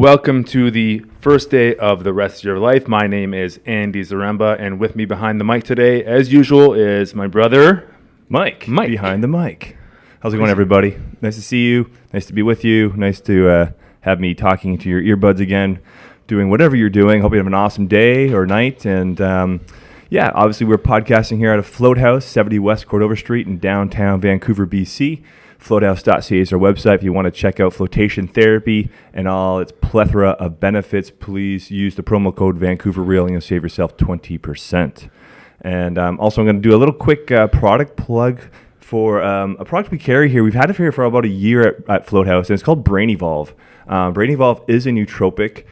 Welcome to the first day of the rest of your life. My name is Andy Zaremba, and with me behind the mic today, as usual, is my brother, Mike. Behind the mic. How's it going, everybody? Nice to see you. Nice to be with you. Nice to have me talking into your earbuds again, doing whatever you're doing. Hope you have an awesome day or night. And obviously we're podcasting here out of Float House, 70 West Cordova Street in downtown Vancouver, BC. Floathouse.ca is our website. If you want to check out flotation therapy and all its plethora of benefits, please use the promo code VancouverReal and you'll save yourself 20%. And also I'm going to do a little quick product plug for a product we carry here. We've had it here for about a year at Float House, and it's called Brain Evolve. Brain Evolve is a nootropic.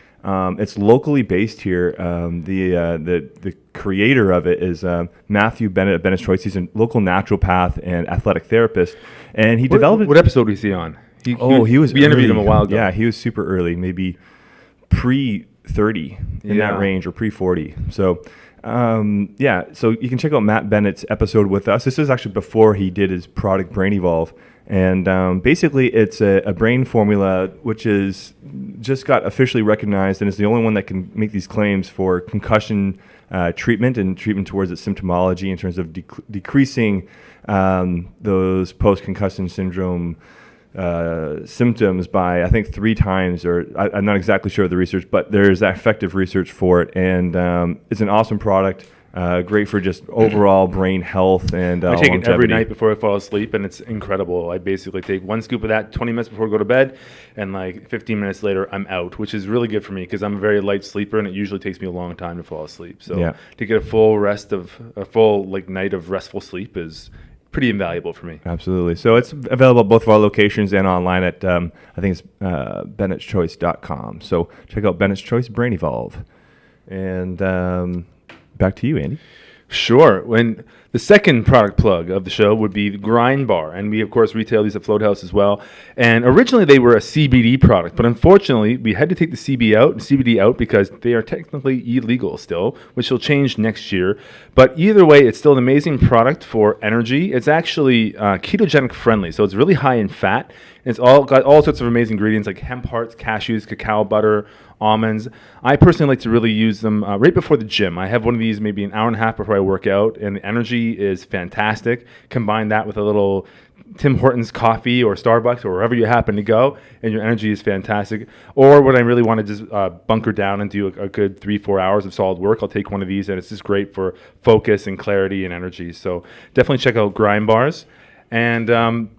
It's locally based here. The creator of it is Matthew Bennett of Bennett's Choice. He's a local naturopath and athletic therapist, and he developed it. What episode was he on? He was. We interviewed him a while ago. Yeah, he was super early, maybe pre-30 in that range, or pre-40. So, so you can check out Matt Bennett's episode with us. This is actually before he did his product Brain Evolve. And basically, it's a brain formula which is just got officially recognized and is the only one that can make these claims for concussion treatment and treatment towards its symptomology in terms of decreasing those post-concussion syndrome symptoms by, I think, 3 times, or I'm not exactly sure of the research, but there's effective research for it. And it's an awesome product. Great for just overall brain health and I take longevity. it every night before I fall asleep, and it's incredible. I basically take 1 scoop of that 20 minutes before I go to bed, and like 15 minutes later, I'm out, which is really good for me because I'm a very light sleeper, and it usually takes me a long time to fall asleep. So to get a full night of restful sleep is pretty invaluable for me. Absolutely. So it's available at both of our locations and online at I think it's Bennett'sChoice.com. So check out Bennett's Choice Brain Evolve. And back to you, Andy. Sure. When the second product plug of the show would be the Grind Bar, and we of course retail these at Float House as well. And originally they were a CBD product, but unfortunately we had to take the CBD out because they are technically illegal still, which will change next year. But either way, it's still an amazing product for energy. It's actually ketogenic friendly, so it's really high in fat. It's got all sorts of amazing ingredients like hemp hearts, cashews, cacao butter, almonds. I personally like to really use them right before the gym. I have one of these maybe an hour and a half before I work out, and the energy is fantastic. Combine that with a little Tim Hortons coffee or Starbucks or wherever you happen to go, and your energy is fantastic. Or when I really want to just bunker down and do a good 3-4 hours of solid work, I'll take one of these, and it's just great for focus and clarity and energy. So definitely check out Grind Bars. And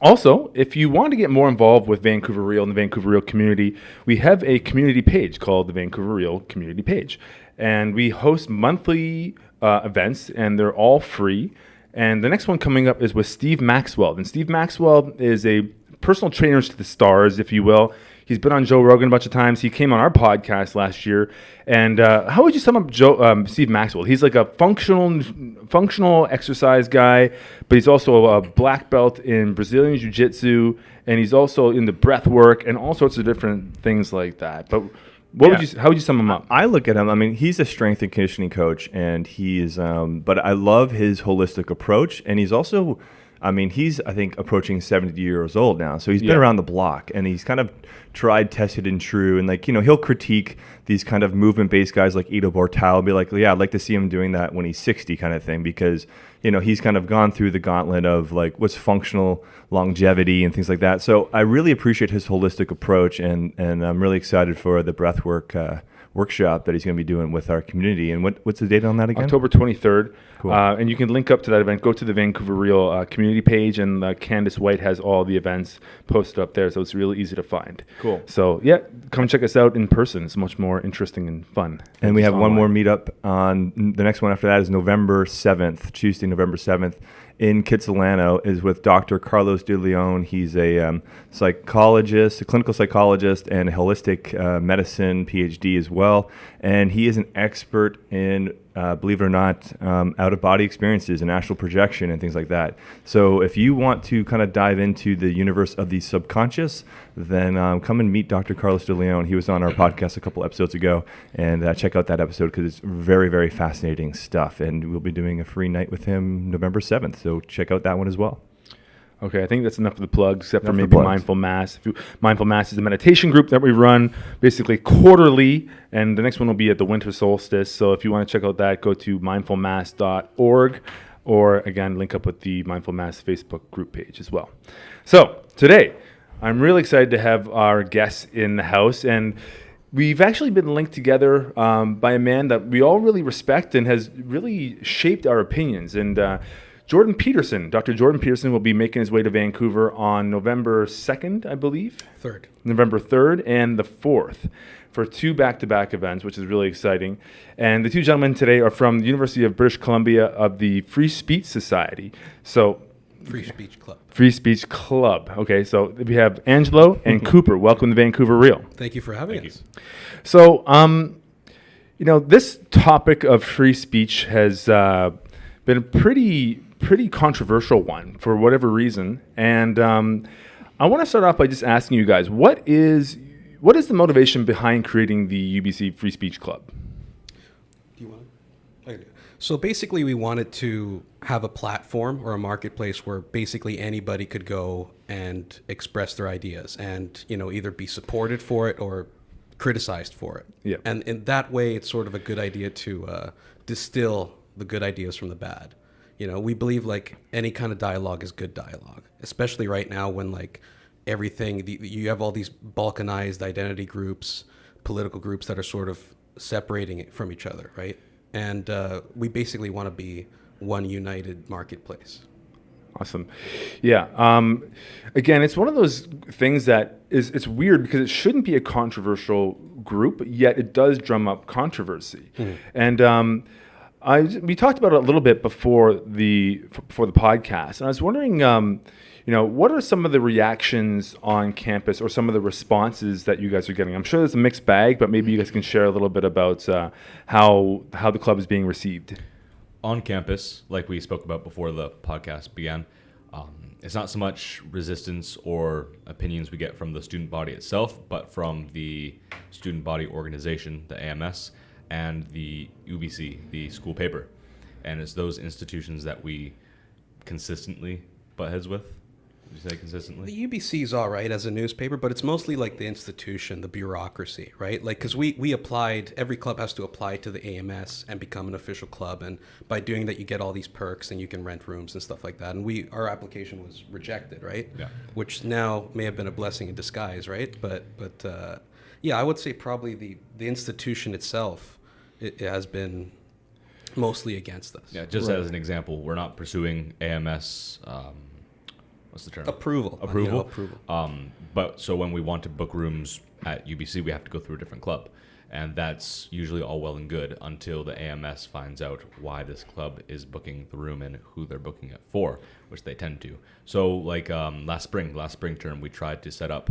also, if you want to get more involved with Vancouver Real and the Vancouver Real community, we have a community page called the Vancouver Real community page. And we host monthly events, and they're all free. And the next one coming up is with Steve Maxwell. And Steve Maxwell is a personal trainer to the stars, if you will. He's been on Joe Rogan a bunch of times. He came on our podcast last year. And how would you sum up Steve Maxwell? He's like a functional exercise guy, but he's also a black belt in Brazilian Jiu-Jitsu, and he's also into breath work and all sorts of different things like that. But how would you sum him up? I look at him, I mean, he's a strength and conditioning coach, and he is, but I love his holistic approach, and he's also, he's, I think, approaching 70 years old now. So he's been around the block, and he's kind of tried, tested, and true. And he'll critique these kind of movement-based guys like Ido Portal, be like, yeah, I'd like to see him doing that when he's 60 kind of thing, because, he's kind of gone through the gauntlet of like what's functional longevity and things like that. So I really appreciate his holistic approach, and I'm really excited for the breathwork workshop that he's going to be doing with our community. And what's the date on that again? October 23rd. Cool. And you can link up to that event. Go to the Vancouver Real community page, and Candace White has all the events posted up there, so it's really easy to find. Cool. So, come check us out in person. It's much more interesting and fun. And we have one more meetup on the next one after that is November 7th, Tuesday, November 7th. In Kitsilano is with Dr. Carlos De Leon. He's a psychologist, a clinical psychologist, and a holistic medicine PhD as well. And he is an expert in, believe it or not, out-of-body experiences and astral projection and things like that. So if you want to kind of dive into the universe of the subconscious, then come and meet Dr. Carlos De Leon. He was on our podcast a couple episodes ago, and check out that episode because it's very, very fascinating stuff. And we'll be doing a free night with him November 7th. So check out that one as well. Okay, I think that's enough of the plugs, except for Enough of maybe the plugs. Mindful Mass. Mindful Mass is a meditation group that we run basically quarterly, and the next one will be at the winter solstice. So if you want to check out that, go to mindfulmass.org, or again, link up with the Mindful Mass Facebook group page as well. So today, I'm really excited to have our guests in the house, and we've actually been linked together by a man that we all really respect and has really shaped our opinions. And Jordan Peterson, Dr. Jordan Peterson will be making his way to Vancouver on November 2nd, I believe. 3rd. November 3rd and the 4th for 2 back-to-back events, which is really exciting. And the 2 gentlemen today are from the University of British Columbia of the Free Speech Society. So, Free Speech Club. Free Speech Club. Okay, so we have Angelo and Cooper. Welcome to Vancouver Real. Thank you for having us. So, this topic of free speech has been a pretty controversial one for whatever reason. And I want to start off by just asking you guys, what is the motivation behind creating the UBC Free Speech Club? Do you want to? So basically, we wanted to have a platform or a marketplace where basically anybody could go and express their ideas and, either be supported for it or criticized for it. Yeah. And in that way, it's sort of a good idea to distill the good ideas from the bad. We believe like any kind of dialogue is good dialogue, especially right now when everything, you have all these balkanized identity groups, political groups that are sort of separating it from each other, right? And we basically want to be one united marketplace. Awesome. Yeah. Again, it's one of those things that it's weird because it shouldn't be a controversial group, yet it does drum up controversy. And we talked about it a little bit before the podcast, and I was wondering, what are some of the reactions on campus or some of the responses that you guys are getting? I'm sure there's a mixed bag, but maybe you guys can share a little bit about how the club is being received. On campus, like we spoke about before the podcast began, it's not so much resistance or opinions we get from the student body itself, but from the student body organization, the AMS, and the UBC, the school paper. And it's those institutions that we consistently butt heads with. Would you say consistently? The UBC is all right as a newspaper, but it's mostly like the institution, the bureaucracy, right? Because we applied, every club has to apply to the AMS and become an official club. And by doing that, you get all these perks and you can rent rooms and stuff like that. And our application was rejected, right? Yeah. Which now may have been a blessing in disguise, right? But yeah, I would say probably the institution itself, it has been mostly against us. Yeah, just as an example, we're not pursuing AMS, what's the term? Approval. But so when we want to book rooms at UBC, we have to go through a different club. And that's usually all well and good until the AMS finds out why this club is booking the room and who they're booking it for, which they tend to. So last spring term, we tried to set up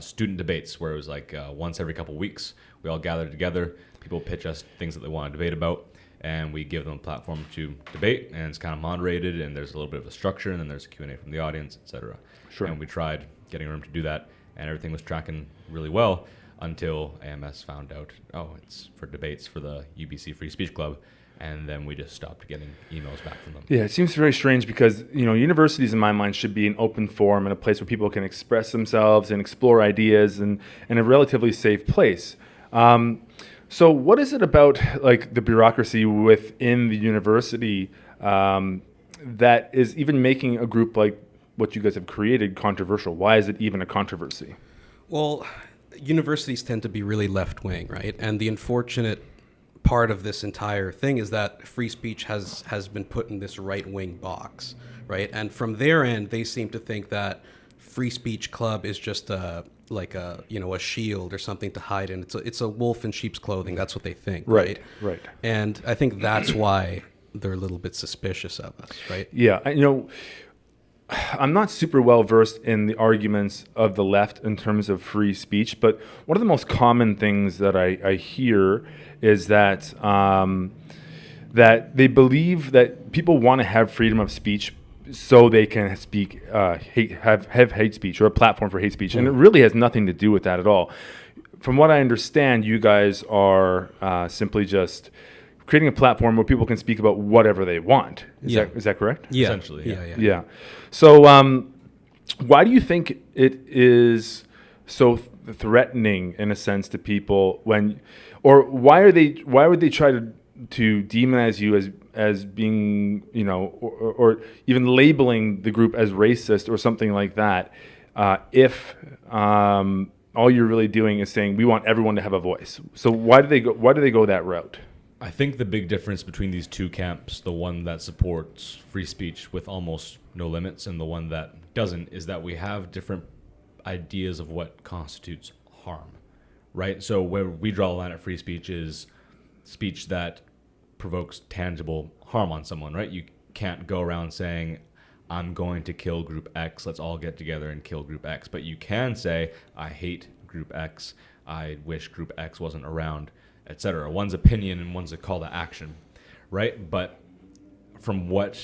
student debates where it was once every couple weeks, we all gathered together, people pitch us things that they want to debate about, and we give them a platform to debate, and it's kind of moderated, and there's a little bit of a structure, and then there's a Q&A from the audience, etc. Sure. And we tried getting a room to do that, and everything was tracking really well until AMS found out, it's for debates for the UBC Free Speech Club, and then we just stopped getting emails back from them. Yeah, it seems very strange because, universities in my mind should be an open forum and a place where people can express themselves and explore ideas and a relatively safe place. So what is it about the bureaucracy within the university that is even making a group like what you guys have created controversial? Why is it even a controversy? Well, universities tend to be really left-wing, right? And the unfortunate part of this entire thing is that free speech has been put in this right-wing box, right? And from their end, they seem to think that Free Speech Club is just a shield or something to hide in. It's a wolf in sheep's clothing. That's what they think, right? Right. And I think that's why they're a little bit suspicious of us, right? Yeah, I'm not super well versed in the arguments of the left in terms of free speech, but one of the most common things that I hear is that that they believe that people want to have freedom of speech so they can speak have hate speech or a platform for hate speech, and it really has nothing to do with that at all. From what I understand, you guys are simply just creating a platform where people can speak about whatever they want. Is that correct? Yeah. Essentially, yeah. Yeah. So why do you think it is so threatening in a sense to people or why would they try to demonize you as being, or even labeling the group as racist or something like that, if all you're really doing is saying we want everyone to have a voice? So why do they go that route? I think the big difference between these two camps, the one that supports free speech with almost no limits and the one that doesn't, is that we have different ideas of what constitutes harm, right? So where we draw the line at free speech is speech that provokes tangible harm on someone, right? You can't go around saying, I'm going to kill group X, let's all get together and kill group X. But you can say, I hate group X, I wish group X wasn't around, etc. One's opinion and one's a call to action, right? But from what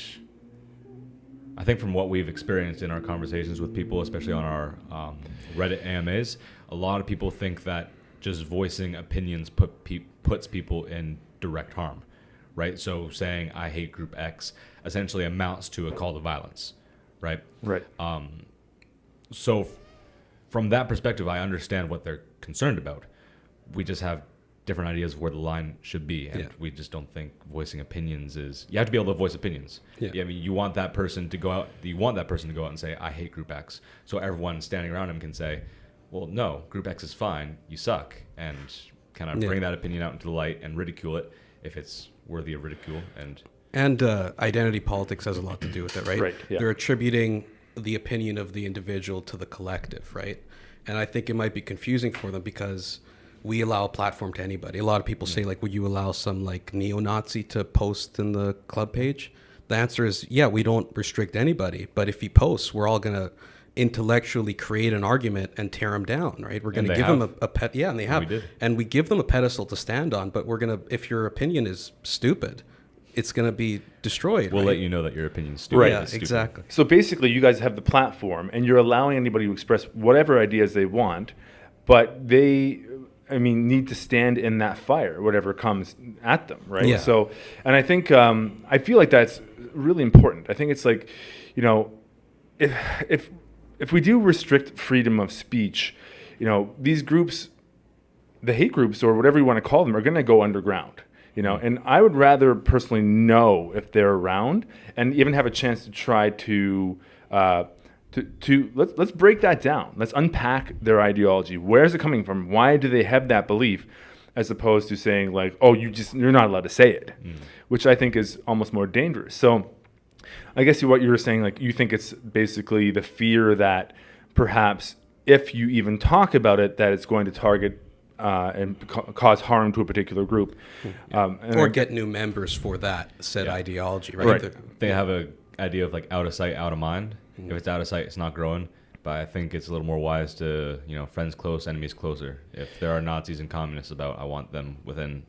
we've experienced in our conversations with people, especially on our Reddit AMAs, a lot of people think that just voicing opinions puts people in direct harm, right? So saying I hate group X essentially amounts to a call to violence, right? Right. So from that perspective, I understand what they're concerned about. We just have different ideas of where the line should be, and we just don't think voicing opinions is. You have to be able to voice opinions. Yeah. I mean, you want that person to go out. You want that person to go out and say, "I hate Group X," so everyone standing around him can say, "Well, no, Group X is fine. You suck," and kind of bring that opinion out into the light and ridicule it if it's worthy of ridicule. And identity politics has a lot to do with it, right? Right. Yeah. They're attributing the opinion of the individual to the collective, right? And I think it might be confusing for them because we allow a platform to anybody. A lot of people say, like, would you allow some like neo-Nazi to post in the club page? The answer is, yeah, we don't restrict anybody. But if he posts, we're all going to intellectually create an argument and tear him down, right? We're going to give them a pet. Yeah, and they have. We did. And we give them a pedestal to stand on. But we're going to, if your opinion is stupid, it's going to be destroyed. We'll right? let you know that your opinion's stupid. Right. Yeah, exactly. So basically, you guys have the platform, and you're allowing anybody to express whatever ideas they want, but they, need to stand in that fire, whatever comes at them, right? Yeah. So, and I think, I feel like that's really important. I think it's like, if we do restrict freedom of speech, these groups, the hate groups or whatever you want to call them, are going to go underground. And I would rather personally know if they're around and even have a chance to try to let's break that down. Let's unpack their ideology. Where is it coming from? Why do they have that belief? As opposed to saying like, oh, you're not allowed to say it, which I think is almost more dangerous. So I guess what you were saying, like, you think it's basically the fear that perhaps if you even talk about it, that it's going to target and cause harm to a particular group. Or get new members for that said ideology, right? They have an idea of like out of sight, out of mind. If it's out of sight, it's not growing. But I think it's a little more wise to, friends close, enemies closer. If there are Nazis and communists about, I want them within,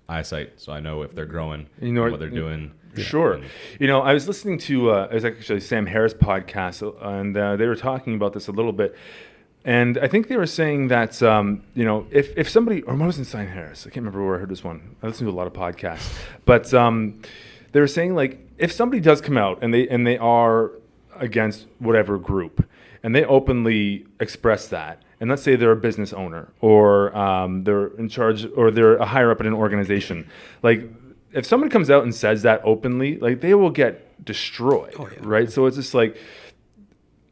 eyesight, so I know if they're growing, what they're doing. Sure. I was listening to, it was actually Sam Harris' podcast, and they were talking about this a little bit. And I think they were saying that, if somebody, or was it Sam Harris? I can't remember where I heard this one. I listen to a lot of podcasts. But they were saying, like, if somebody does come out and they are against whatever group, and they openly express that, and let's say they're a business owner, or they're in charge, or they're a higher up in an organization, like, if someone comes out and says that openly, like, they will get destroyed, right? So it's just like,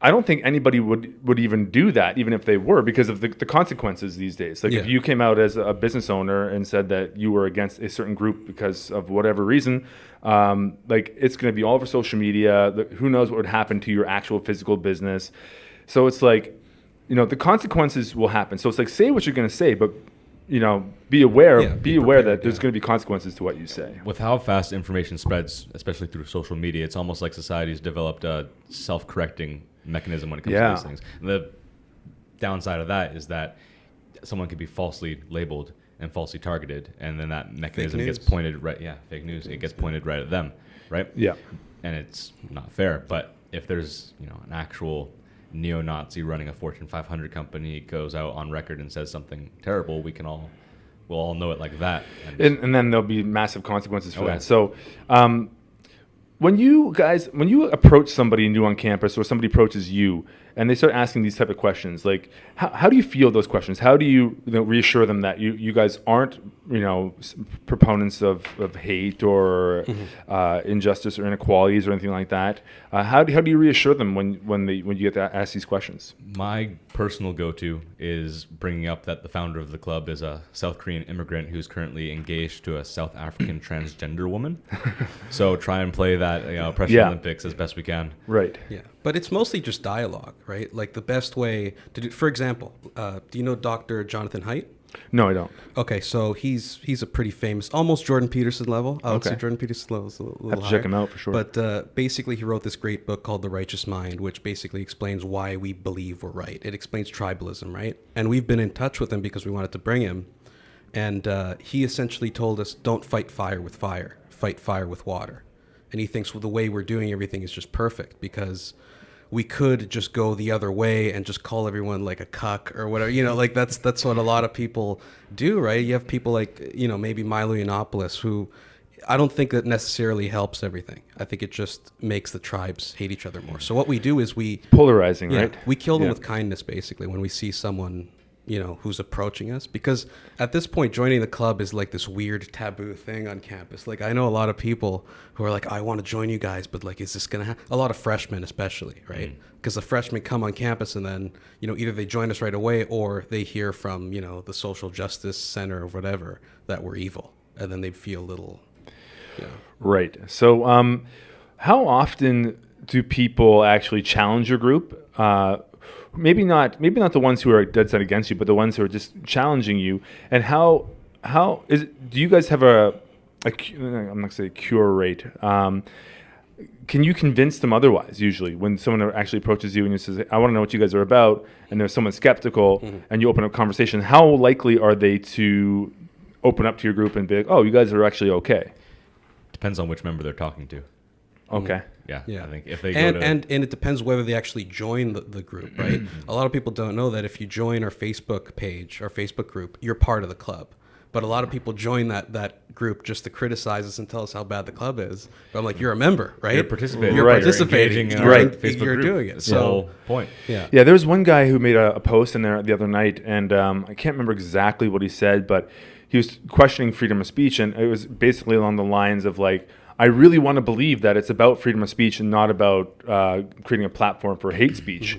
I don't think anybody would even do that, even if they were, because of the consequences these days. Like, if you came out as a business owner and said that you were against a certain group because of whatever reason, like, it's going to be all over social media. Who knows what would happen to your actual physical business? So it's like, the consequences will happen. So it's like, say what you're going to say, but be aware that there's going to be consequences to what you say. With how fast information spreads, especially through social media, it's almost like society's developed a self-correcting mechanism when it comes to these things. And the downside of that is that someone could be falsely labeled and falsely targeted, and then that mechanism gets pointed right. Yeah, fake news. It gets pointed right at them, right? Yeah, and it's not fair. But if there's an actual neo-Nazi running a Fortune 500 company goes out on record and says something terrible, we can all we'll all know it like that. And then there'll be massive consequences for Oh, that. yeah. So, when you approach somebody new on campus, or somebody approaches you and they start asking these type of questions, like how do you feel those questions? How do you, reassure them that you guys aren't, proponents of hate or injustice or inequalities or anything like that? How do you reassure them when you get to ask these questions? My personal go-to is bringing up that the founder of the club is a South Korean immigrant who's currently engaged to a South African transgender woman. So try and play that Pressure Yeah. Olympics as best we can. Right. Yeah, but it's mostly just dialogue, right? Like the best way to do, for example, do you know Dr. Jonathan Haidt? No, I don't. Okay, so he's a pretty famous, almost Jordan Peterson level. I would say Okay. Jordan Peterson level is a little Have to higher. check him out for sure. But basically, he wrote this great book called The Righteous Mind, which basically explains why we believe we're right. It explains tribalism, right? And we've been in touch with him because we wanted to bring him. And he essentially told us, don't fight fire with fire, fight fire with water. And he thinks, well, the way we're doing everything is just perfect because we could just go the other way and just call everyone like a cuck or whatever, like that's what a lot of people do, right? You have people like, maybe Milo Yiannopoulos, who I don't think that necessarily helps everything. I think it just makes the tribes hate each other more. So what we do is Polarizing, right? we kill them Yeah. with kindness, basically, when we see someone, who's approaching us. Because at this point, joining the club is like this weird taboo thing on campus. Like, I know a lot of people who are like, I want to join you guys, but like, is this going to happen? A lot of freshmen, especially, right? Because the freshmen come on campus and then, either they join us right away or they hear from, the social justice center or whatever that we're evil. And then they feel a little, Right. So, how often do people actually challenge your group? Maybe not the ones who are dead set against you, but the ones who are just challenging you. And how is it? Do you guys have I'm not gonna say cure rate. Can you convince them otherwise? Usually, when someone actually approaches you and you says, "I want to know what you guys are about," and there's someone skeptical, and you open up conversation, how likely are they to open up to your group and be like, "Oh, you guys are actually okay"? Depends on which member they're talking to. Okay. Yeah. Yeah. I think if they and it depends whether they actually join the group, right? A lot of people don't know that if you join our Facebook page, our Facebook group, you're part of the club. But a lot of people join that group just to criticize us and tell us how bad the club is. But I'm like, you're a member, right? You're participating. You're Right. participating. Engaging in You're, our Right. Facebook you're group. doing it. That's the whole point. Yeah. Yeah, there was one guy who made a post in there the other night, and I can't remember exactly what he said, but he was questioning freedom of speech, and it was basically along the lines of like, I really want to believe that it's about freedom of speech and not about creating a platform for hate speech.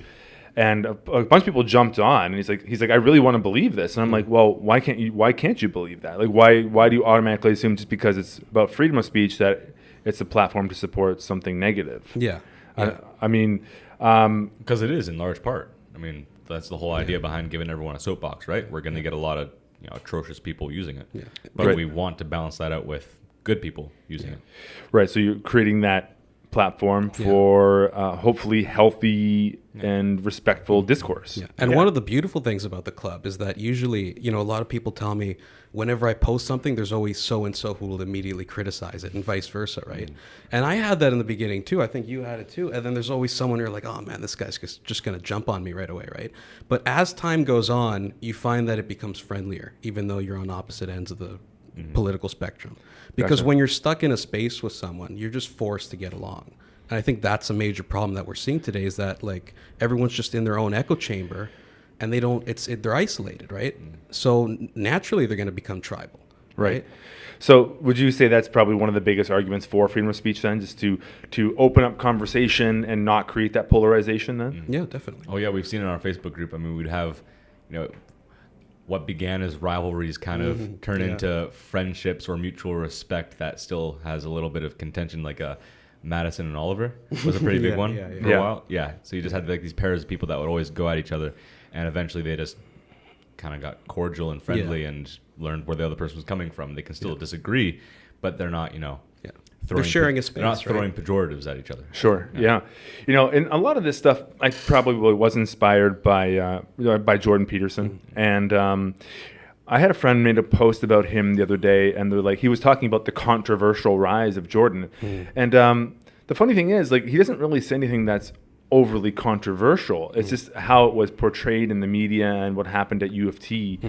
And a bunch of people jumped on, and he's like, I really want to believe this, and I'm like, well, why can't you believe that? Like, why do you automatically assume just because it's about freedom of speech that it's a platform to support something negative? Yeah. I mean, Because it is in large part. I mean, that's the whole idea behind giving everyone a soapbox, right? We're going to get a lot of atrocious people using it. Yeah. But Right. we want to balance that out with good people using it. right. So you're creating that platform for hopefully healthy and respectful discourse. Yeah. And one of the beautiful things about the club is that usually, a lot of people tell me whenever I post something, there's always so-and-so who will immediately criticize it and vice versa, right? And I had that in the beginning too. I think you had it too. And then there's always someone who're like, oh man, this guy's just going to jump on me right away, right? But as time goes on, you find that it becomes friendlier, even though you're on opposite ends of the political spectrum. Because when you're stuck in a space with someone, you're just forced to get along. And I think that's a major problem that we're seeing today is that like everyone's just in their own echo chamber and they're isolated, right? So naturally they're going to become tribal. Right. So would you say that's probably one of the biggest arguments for freedom of speech then, just to open up conversation and not create that polarization then? Yeah, definitely. Oh, yeah, we've seen in our Facebook group. I mean, we'd have, what began as rivalries kind of turn into friendships or mutual respect that still has a little bit of contention, like Madison and Oliver was a pretty big one for a while. Yeah, so you just had like these pairs of people that would always go at each other, and eventually they just kind of got cordial and friendly and learned where the other person was coming from. They can still disagree, but they're not, They're sharing a space. They're not right? throwing pejoratives at each other. Sure. Yeah. And a lot of this stuff I probably was inspired by Jordan Peterson, and I had a friend made a post about him the other day, and they're like, he was talking about the controversial rise of Jordan, and the funny thing is, like, he doesn't really say anything that's overly controversial. It's just how it was portrayed in the media and what happened at U of T.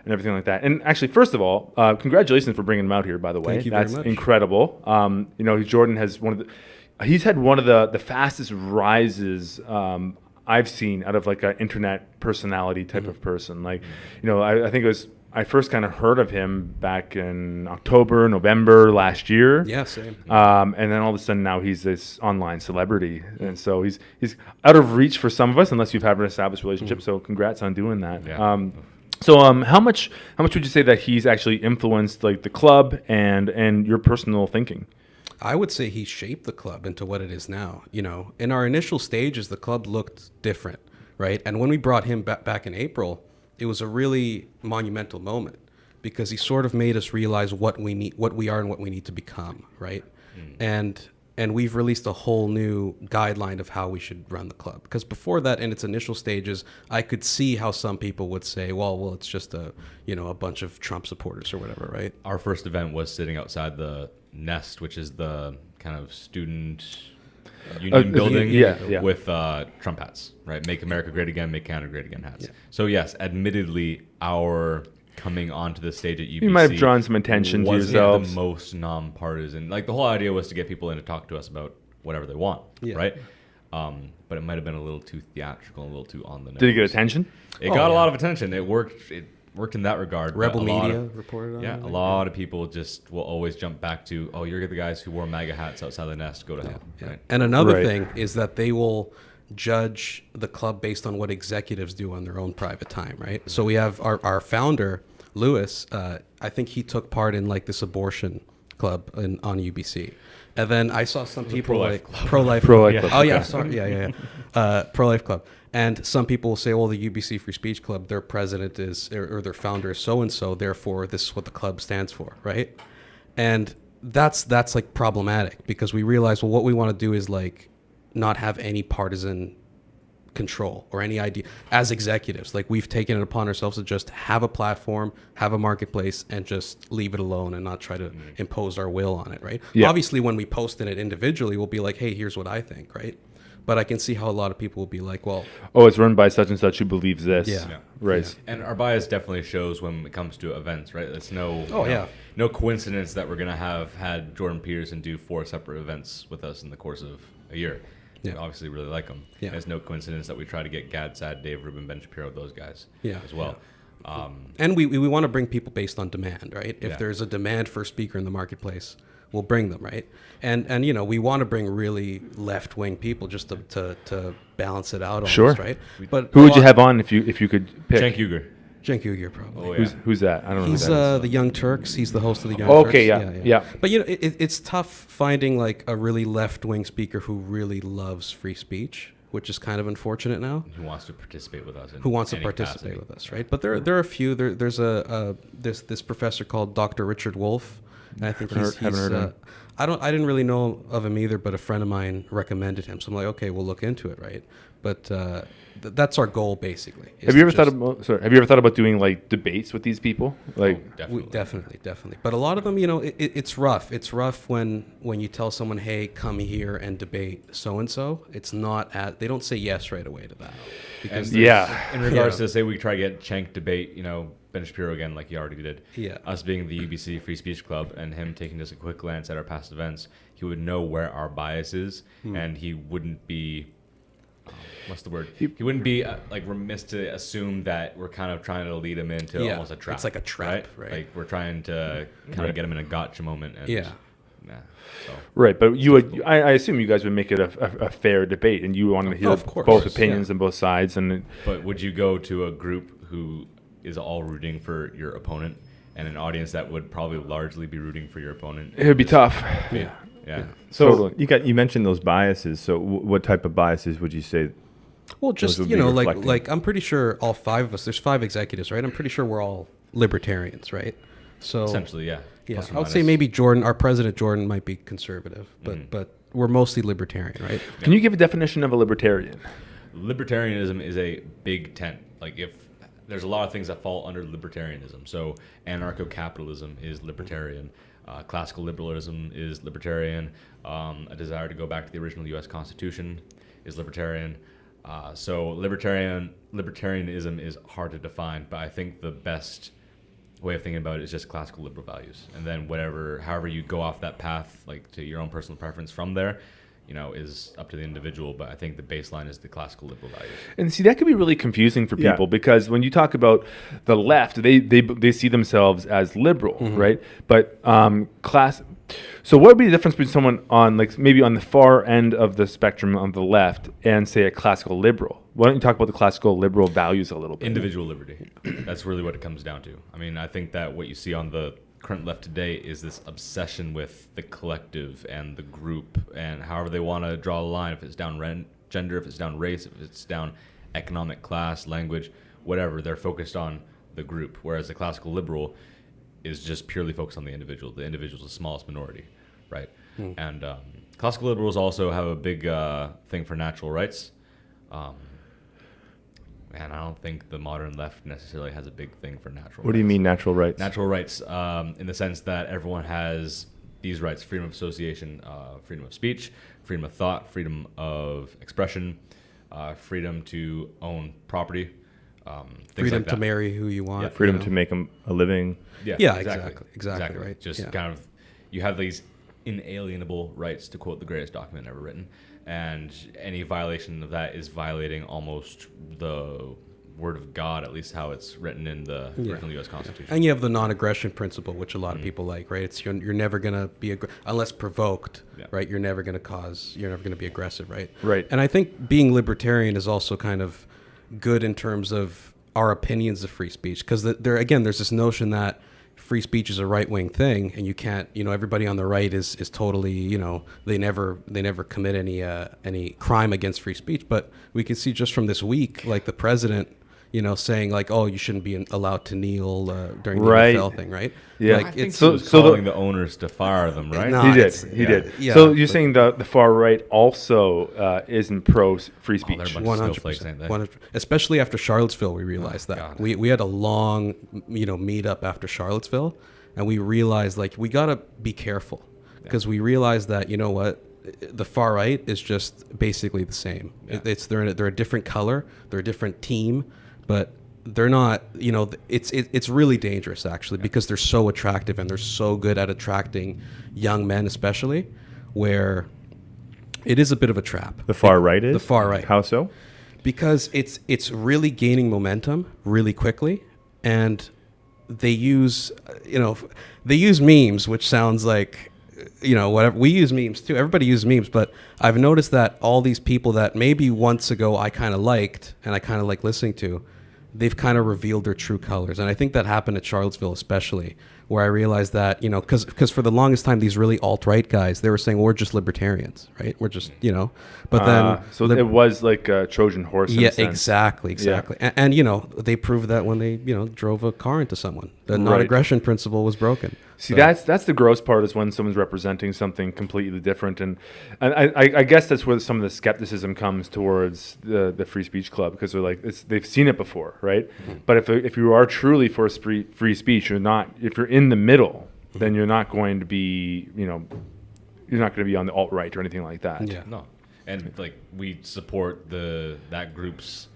and everything like that. And actually, first of all, congratulations for bringing him out here. By the way, Thank you very that's much. incredible. Jordan has he's had one of the fastest rises I've seen out of like an internet personality type of person. Like, I think it was. I first kind of heard of him back in October, November last year. Yeah, same. And then all of a sudden now he's this online celebrity. And so he's out of reach for some of us unless you've had an established relationship. So congrats on doing that. Yeah. How much would you say that he's actually influenced like the club and your personal thinking? I would say he shaped the club into what it is now. In our initial stages, the club looked different, right? And when we brought him back in April, it was a really monumental moment because he sort of made us realize what we need, what we are, and what we need to become, right? And we've released a whole new guideline of how we should run the club. Because before that, in its initial stages, I could see how some people would say, well, it's just a bunch of Trump supporters or whatever, right? Our first event was sitting outside the Nest, which is the kind of student union building with Trump hats, right? Make America Great Again, Make Canada Great Again hats. Yeah. So yes, admittedly, our coming onto the stage at UBC, you might have drawn some attention to yourselves. The most nonpartisan. Like the whole idea was to get people in to talk to us about whatever they want, right? But it might have been a little too theatrical, and a little too on the nose. Did it get attention? It got a lot of attention. It worked. It worked in that regard. Rebel Media reported on it. Yeah, a lot of people just will always jump back to, oh, you're the guys who wore MAGA hats outside the Nest. Go to hell. Yeah. Right? And another thing is that they will judge the club based on what executives do on their own private time, right? So we have our founder, Lewis. I think he took part in like this abortion club on UBC. And then I saw some people like pro-life club. Oh yeah, sorry, yeah. Pro-life club. And some people will say, well, the UBC Free Speech Club, their president is, or their founder is so-and-so, therefore this is what the club stands for, right? And that's like problematic because we realize, well, what we want to do is like not have any partisan control or any idea as executives. Like we've taken it upon ourselves to just have a platform, have a marketplace, and just leave it alone and not try to impose our will on it, right? Yeah. Obviously, when we post in it individually, we'll be like, hey, here's what I think, right? But I can see how a lot of people will be like, well, it's run by such and such who believes this. Yeah. Right. Yeah. And our bias definitely shows when it comes to events, right? It's no coincidence that we're going to have had Jordan Peterson do 4 separate events with us in the course of a year. Yeah. We obviously really like him. Yeah. And it's no coincidence that we try to get Gad, Sad, Dave, Ruben, Ben Shapiro, those guys as well. Yeah. And we want to bring people based on demand, right? If Yeah. there's a demand for a speaker in the marketplace, we'll bring them, right? And we want to bring really left-wing people just to balance it out almost, Sure. right? But Who would you have on if you could pick? Cenk Uygur. Cenk Uygur, probably. Oh, yeah. Who's that? I don't know. He's who that is. the Young Turks. He's the host of the Young Okay, Turks. yeah. But it's tough finding like a really left-wing speaker who really loves free speech, which is kind of unfortunate now. Who wants to participate with us? Who wants to participate with us, right? But there are a few. There's this professor called Dr. Richard Wolff. And I think Haven't heard of him. I didn't really know of him either, but a friend of mine recommended him. So I'm like, okay, we'll look into it, right? But that's our goal, basically. Have you ever thought about doing like debates with these people? Like, Definitely. But a lot of them, it's rough. It's rough when you tell someone, hey, come here and debate so and so. It's not they don't say yes right away to that. Because in regards to say we try to get Cenk debate, Ben Shapiro again, like he already did. Yeah. Us being the UBC Free Speech Club and him taking just a quick glance at our past events, he would know where our bias is, and he wouldn't be. What's the word? He wouldn't be like remiss to assume that we're kind of trying to lead him into almost a trap. It's like a trap, right? Like we're trying to kind of get him in a gotcha moment. And, so. Right, but you would. I assume you guys would make it a fair debate, and you wanted to hear both opinions and both sides. But would you go to a group who is all rooting for your opponent, and an audience that would probably largely be rooting for your opponent? It would be tough. Yeah. So you mentioned those biases. So what type of biases would you say? Well, just like I'm pretty sure all 5 of us. There's 5 executives, right? I'm pretty sure we're all libertarians, right? So essentially, yeah. Yeah, I would say maybe Jordan, our president Jordan, might be conservative, but we're mostly libertarian, right? Can you give a definition of a libertarian? Libertarianism is a big tent. Like if there's a lot of things that fall under libertarianism. So anarcho-capitalism is libertarian. Classical liberalism is libertarian. A desire to go back to the original U.S. Constitution is libertarian. So libertarianism is hard to define, but I think the best way of thinking about it is just classical liberal values, and then however you go off that path, like to your own personal preference from there, is up to the individual. But I think the baseline is the classical liberal values. And see, that could be really confusing for people because when you talk about the left, they see themselves as liberal, right? But So what would be the difference between someone on maybe on the far end of the spectrum on the left and say a classical liberal? Why don't you talk about the classical liberal values a little bit? Individual liberty. That's really what it comes down to. I mean, I think that what you see on the current left today is this obsession with the collective and the group, and however they want to draw a line, if it's down gender, if it's down race, if it's down economic class, language, whatever, they're focused on the group, whereas the classical liberal is just purely focused on the individual. The individual is the smallest minority, right? And classical liberals also have a big thing for natural rights. And I don't think the modern left necessarily has a big thing for natural rights. What do you mean natural rights? Natural rights in the sense that everyone has these rights: freedom of association, freedom of speech, freedom of thought, freedom of expression, freedom to own property, freedom like to that. marry who you want. Freedom to make a living. Yeah, exactly, right. Just kind of, you have these inalienable rights, to quote the greatest document ever written, and any violation of that is violating almost the word of God, at least how it's written in the original U.S. Constitution. And you have the non-aggression principle, which a lot of people like, right? It's you're never gonna be unless provoked, right? You're never gonna be aggressive, right? Right. And I think being libertarian is also kind of good in terms of our opinions of free speech, because there's this notion that free speech is a right-wing thing, and you can't, everybody on the right is totally, they never commit any crime against free speech. But we can see just from this week, like the president, saying like, oh, you shouldn't be allowed to kneel during the NFL thing, right? Yeah. Like I think it's he was calling the owners to fire them, right? No, He did. Yeah, So you're saying the far right also isn't pro free speech? They're a bunch of snowflakes, ain't they? 100%. Especially after Charlottesville, we realized that. God. We had a long, meet up after Charlottesville, and we realized like we gotta be careful because we realized that the far right is just basically the same. Yeah. They're a different color, they're a different team, but they're not. It's really dangerous actually because they're so attractive and they're so good at attracting young men, especially where it is a bit of a trap. The far right is? The far right. How so? Because it's really gaining momentum really quickly, and they use memes, which sounds like whatever. We use memes too. Everybody uses memes, but I've noticed that all these people that maybe once ago I kind of liked and I kind of like listening to, they've kind of revealed their true colors. And I think that happened at Charlottesville especially, where I realized that, because for the longest time, these really alt-right guys, they were saying, we're just libertarians, right? We're just, but then... So it was like a Trojan horse in a sense. Exactly. Yeah. And they proved that when they, drove a car into someone. The non-aggression principle was broken. See, that's the gross part, is when someone's representing something completely different. And I guess that's where some of the skepticism comes towards the Free Speech Club, because they're like, they've seen it before, right? Mm-hmm. But if you are truly for free speech, if you're in the middle, then you're not going to be, you're not going to be on the alt-right or anything like that. Yeah. No. And we support that group's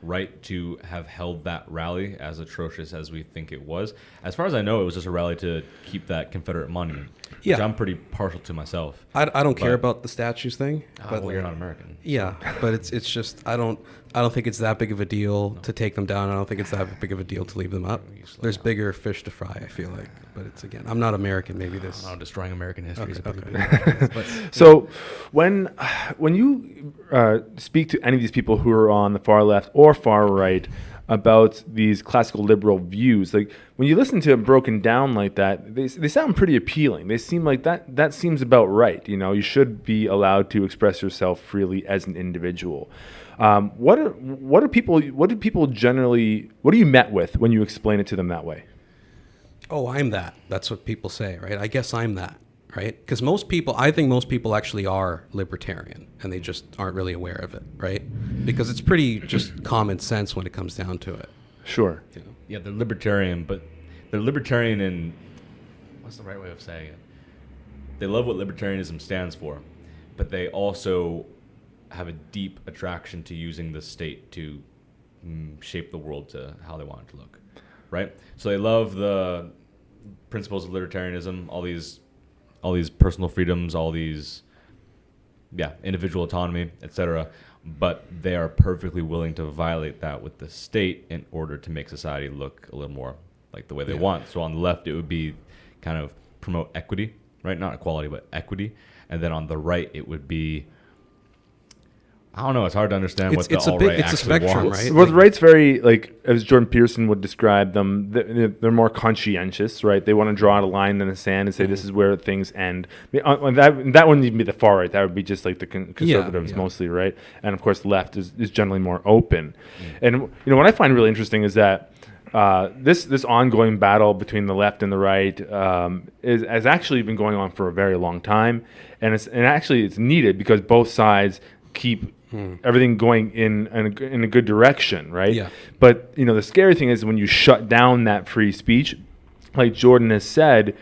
right to have held that rally, as atrocious as we think it was. As far as I know, it was just a rally to keep that Confederate monument, which I'm pretty partial to myself. I don't care about the statues thing. But you're not American. Yeah, but it's just I don't think it's that big of a deal to take them down. I don't think it's that big of a deal to leave them up. There's bigger fish to fry, I feel like. But it's, again, I'm not American. Maybe this. Destroying American history is a pretty Okay. big. But, So when you speak to any of these people who are on the far left or far right about these classical liberal views, like when you listen to them broken down like that, they sound pretty appealing. They seem like that seems about right. You should be allowed to express yourself freely as an individual. What are you met with when you explain it to them that way? Oh, I'm that. That's what people say, right? I guess I'm that, right? Because I think most people actually are libertarian, and they just aren't really aware of it, right? Because it's pretty just common sense when it comes down to it. Sure. yeah, they're libertarian, but they're libertarian in, what's the right way of saying it? They love what libertarianism stands for, but they also have a deep attraction to using the state to shape the world to how they want it to look. right? So they love the principles of libertarianism, all these personal freedoms, all these individual autonomy, etc. But they are perfectly willing to violate that with the state in order to make society look a little more like the way they want. So on the left, it would be kind of promote equity, right? Not equality, but equity. And then on the right, it would be, I don't know. It's hard to understand what the alt-right it's a actually spectrum, wants. right? Well, the right's very, like, as Jordan Peterson would describe them, they're more conscientious, right? They want to draw a line in the sand and say this is where things end. I mean, that wouldn't even be the far right. That would be just like the conservatives mostly, right? And of course, left is generally more open. And what I find really interesting is that this ongoing battle between the left and the right has actually been going on for a very long time, and it's needed because both sides keep everything going in a good direction, right? Yeah. But the scary thing is when you shut down that free speech, like Jordan has said.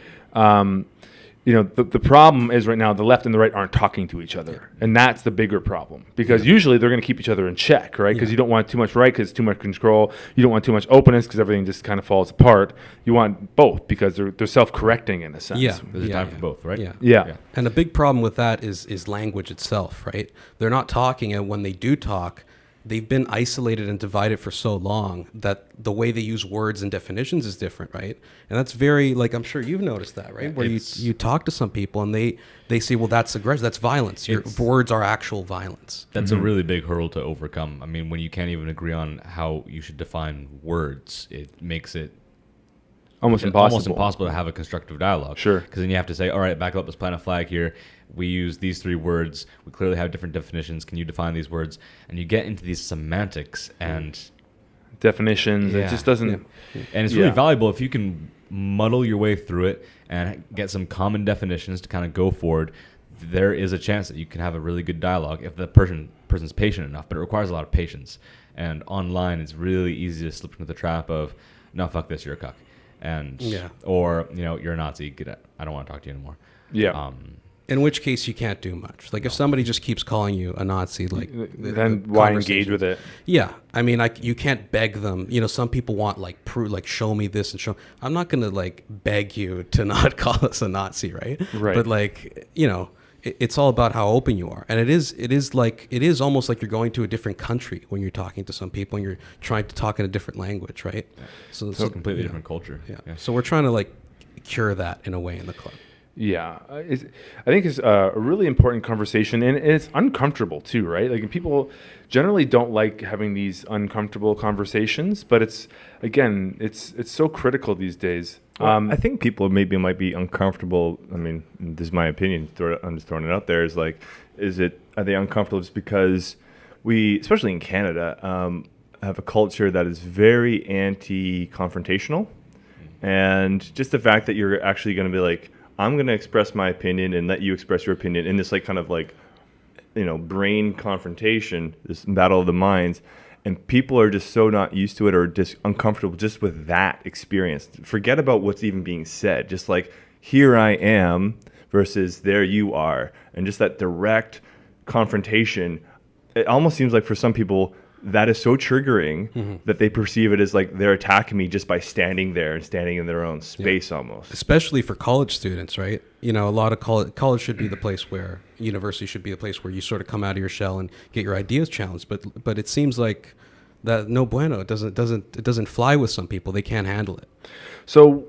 The problem is right now the left and the right aren't talking to each other, and that's the bigger problem because usually they're going to keep each other in check, right? Because you don't want too much right because it's too much control. You don't want too much openness because everything just kind of falls apart. You want both because they're self-correcting in a sense. Yeah. There's a time for both, right? Yeah. And a big problem with that is language itself, right? They're not talking, and when they do talk, they've been isolated and divided for so long that the way they use words and definitions is different, right? And that's very, like, I'm sure you've noticed that, right? Where you talk to some people and they say, well, that's aggression, that's violence. Your words are actual violence. That's a really big hurdle to overcome. I mean, when you can't even agree on how you should define words, it makes it Almost impossible to have a constructive dialogue. Sure. Because then you have to say, all right, back up, let's plant a flag here. We use these 3 words. We clearly have different definitions. Can you define these words? And you get into these semantics and definitions. It just doesn't. And it's really valuable if you can muddle your way through it and get some common definitions to kind of go forward. There is a chance that you can have a really good dialogue if the person's patient enough, but it requires a lot of patience. And online, it's really easy to slip into the trap of, no, fuck this, you're a cuck. And or you're a Nazi. Get it. I don't want to talk to you anymore. Yeah. In which case you can't do much. Like if somebody just keeps calling you a Nazi, like then why engage with it? Yeah, I mean, you can't beg them. Some people want like prove, like show me this and show. I'm not gonna like beg you to not call us a Nazi, right? Right. But like it's all about how open you are, and it is almost like you're going to a different country when you're talking to some people and you're trying to talk in a different language, right? Yeah. So it's a completely different culture. Yeah. So we're trying to like cure that in a way in the club. Yeah, I think it's a really important conversation, and it's uncomfortable too, right? Like people generally don't like having these uncomfortable conversations, but it's so critical these days. Well, I think people maybe might be uncomfortable. I mean, this is my opinion. I'm just throwing it out there. Are they uncomfortable just because we, especially in Canada, have a culture that is very anti-confrontational, and just the fact that you're actually going to be like, I'm going to express my opinion and let you express your opinion in this like kind of like, brain confrontation, this battle of the minds. And people are just so not used to it or just uncomfortable just with that experience. Forget about what's even being said. Just like, here I am versus there you are. And just that direct confrontation, it almost seems like for some people, that is so triggering that they perceive it as like they're attacking me just by standing there and standing in their own space almost. Especially for college students, right? A lot of college should be the place where, university should be the place where you sort of come out of your shell and get your ideas challenged. But it seems like that no bueno. It doesn't fly with some people. They can't handle it. So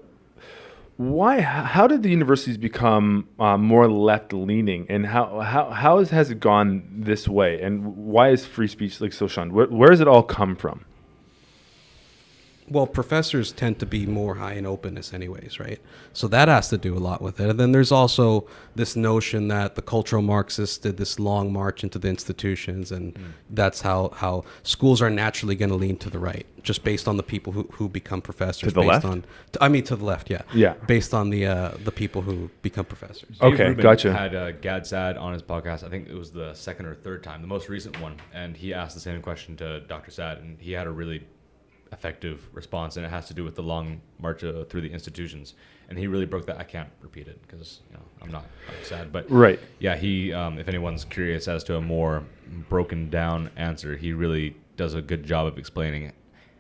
how did the universities become more left-leaning, and how has it gone this way, and why is free speech like so shunned? Where does it all come from? Well, professors tend to be more high in openness anyways, right? So that has to do a lot with it. And then there's also this notion that the cultural Marxists did this long march into the institutions, and that's how schools are naturally going to lean to the right, just based on the people who become professors. To the left? To the left, yeah. Yeah. Based on the people who become professors. Okay, Rubin gotcha. Had Gad Sad on his podcast. I think it was the second or third time, the most recent one. And he asked the same question to Dr. Sad, and he had a really effective response, and it has to do with the long march through the institutions. And he really broke that. I can't repeat it because I'm not sad, but Right. Yeah, he. If anyone's curious as to a more broken down answer, he really does a good job of explaining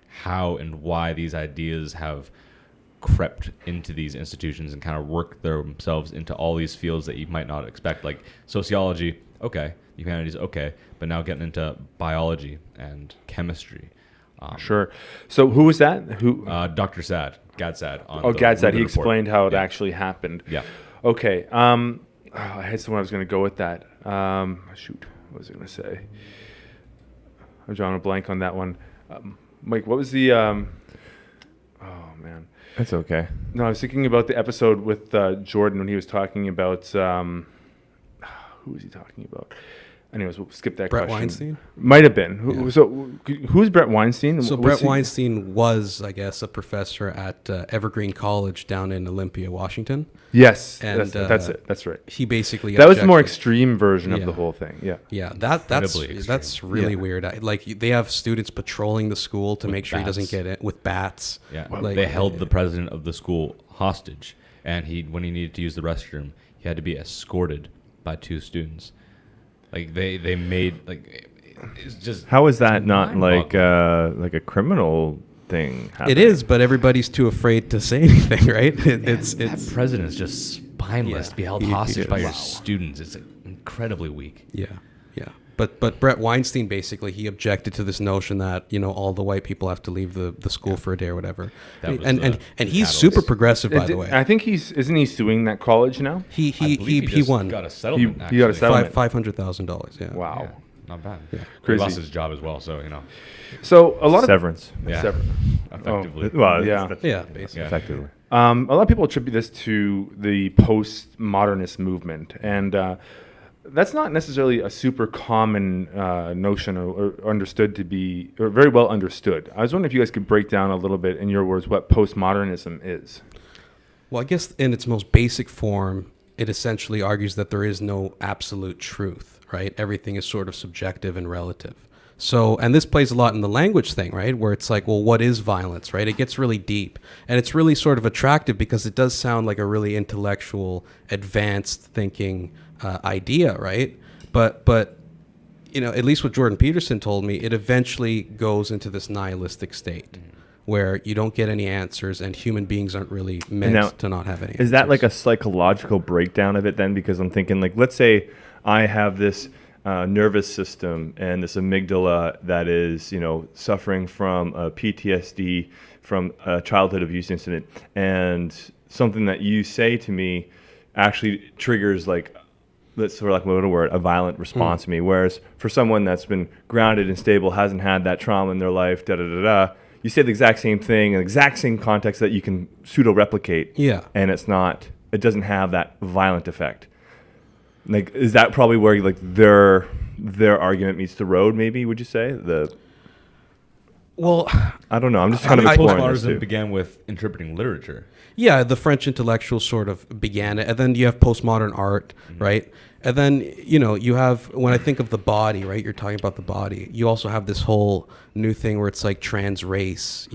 how and why these ideas have crept into these institutions and kind of worked themselves into all these fields that you might not expect, like sociology, okay, humanities, okay, but now getting into biology and chemistry. Sure. So who was that? Who? Dr. Gadsad. On Oh, the Gadsad. Rubin He report. explained how it Yeah. actually happened. Yeah. Okay. I had someone I was going to go with that. Shoot. What was I going to say? I'm drawing a blank on that one. Mike, what was the... oh, man. That's okay. No, I was thinking about the episode with Jordan when he was talking about... who was he talking about? Anyways, we'll skip that Brett question. Weinstein? Might have been. Yeah. So who's Brett Weinstein? So Was Brett he- Weinstein was, I guess, a professor at Evergreen College down in Olympia, Washington. Yes, And, that's it. That's right. He basically That was the more objected- extreme version of Yeah. the whole thing. Yeah. Yeah, Incredibly extreme. that's really Yeah. weird. Like they have students patrolling the school to With make sure he doesn't bats. get it with bats. Yeah, Like- they held the president of the school hostage, and when he needed to use the restroom, he had to be escorted by 2 students. Like they made like it's just How is that not like mind-boggling. a criminal thing? It happening? is, but everybody's too afraid to say anything, right? It's that president is just spineless Yeah. to be held He hostage is. by your Wow. students. It's incredibly weak. yeah. But Brett Weinstein basically he objected to this notion that all the white people have to leave the school for a day or whatever. That was And the he's catalyst. super progressive, by the way. I think isn't he suing that college now? He I believe he just won got a settlement. He got a actually. settlement. $500,000. Yeah. Wow. Yeah, not bad. Yeah. Crazy. He lost his job as well, so So a lot of Severance. yeah, Sever- effectively. Well, Yeah. that's Yeah, basically. Yeah. effectively. a lot of people attribute this to the postmodernist movement, and that's not necessarily a super common notion or understood to be, or very well understood. I was wondering if you guys could break down a little bit, in your words, what postmodernism is. Well, I guess in its most basic form, it essentially argues that there is no absolute truth, right? Everything is sort of subjective and relative. So, and this plays a lot in the language thing, right? Where it's like, well, what is violence, right? It gets really deep. And it's really sort of attractive because it does sound like a really intellectual, advanced thinking idea, right? But at least what Jordan Peterson told me, it eventually goes into this nihilistic state where you don't get any answers and human beings aren't really meant Now, to not have any Is that like a answers. psychological breakdown of it then? Because I'm thinking, like, let's say I have this nervous system and this amygdala that is, suffering from PTSD from a childhood abuse incident, and something that you say to me actually triggers, like, let's for lack of a better word, a violent response to me. Whereas for someone that's been grounded and stable, hasn't had that trauma in their life, you say the exact same thing in the exact same context that you can pseudo replicate. Yeah. And it doesn't have that violent effect. Like, is that probably where like their argument meets the road? Maybe would you say Well, I don't know. I'm just kind of I- exploring this Postmodernism too. began with interpreting literature. yeah, the French intellectuals sort of began it, and then you have postmodern art, right? And then you have, when I think of the body, right? You're talking about the body. You also have this whole new thing where it's like trans race,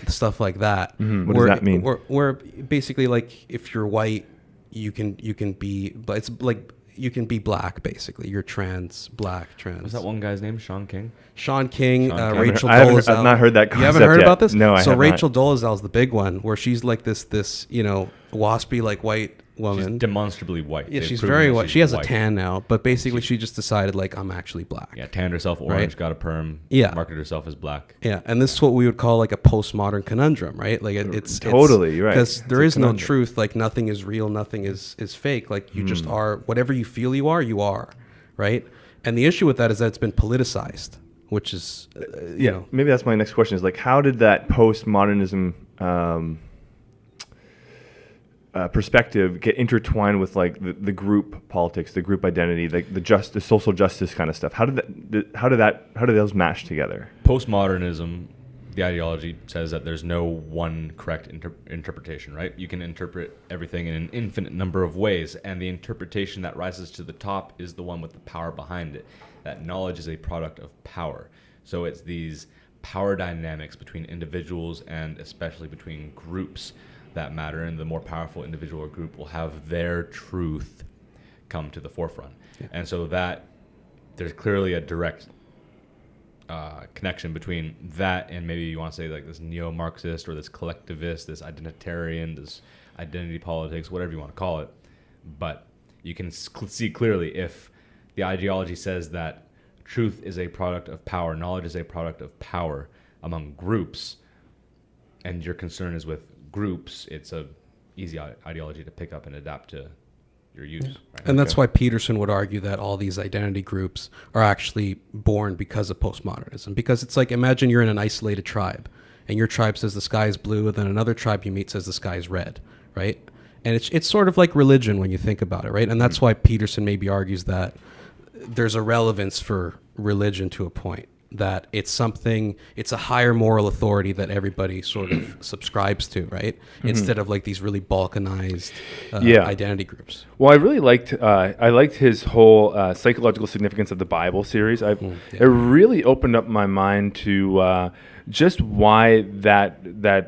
stuff like that. What does that mean? Where basically, like, if you're white, you can be, but it's like you can be black. Basically, you're trans. Was that one guy's name? Sean King? Sean King, Sean King. Rachel I haven't- Dolezal. I've not heard that You haven't concept heard yet. about this? No, I So have not. Rachel Dolezal's the big one, where she's like this waspy, like, white She's woman. demonstrably white. Yeah, They've she's proven very that white. she's She has a tan now, but basically she just decided, like, I'm actually black. Yeah, tanned herself orange, Right. got a perm, Yeah. marketed herself as black. Yeah, and this is what we would call like a postmodern conundrum, right? Like it's Totally, you're right. Because there It's is a no conundrum. truth. Like nothing is real, nothing is fake. Like you just are whatever you feel you are, right? And the issue with that is that it's been politicized, which is Maybe that's my next question. Is like, how did that postmodernism perspective get intertwined with like the group politics, the group identity, like the social justice kind of stuff? How did those match together? Postmodernism, the ideology says that there's no one correct interpretation, right? You can interpret everything in an infinite number of ways, and the interpretation that rises to the top is the one with the power behind it. That knowledge is a product of power. So it's these power dynamics between individuals and especially between groups that matter, and the more powerful individual or group will have their truth come to the forefront. Yeah. And so that there's clearly a direct connection between that and maybe you want to say like this neo-Marxist or this collectivist, this identitarian, this identity politics, whatever you want to call it. But you can see clearly if the ideology says that truth is a product of power, knowledge is a product of power among groups, and your concern is with groups, it's a easy ideology to pick up and adapt to your use. Right? And that's why Peterson would argue that all these identity groups are actually born because of postmodernism. Because it's like, imagine you're in an isolated tribe, and your tribe says the sky is blue, and then another tribe you meet says the sky is red, right? And it's sort of like religion when you think about it, right? And that's why Peterson maybe argues that there's a relevance for religion to a point, that it's a higher moral authority that everybody sort of subscribes to, right? Instead of like these really balkanized identity groups. Well, I really liked his whole psychological significance of the Bible series. It really opened up my mind to just why the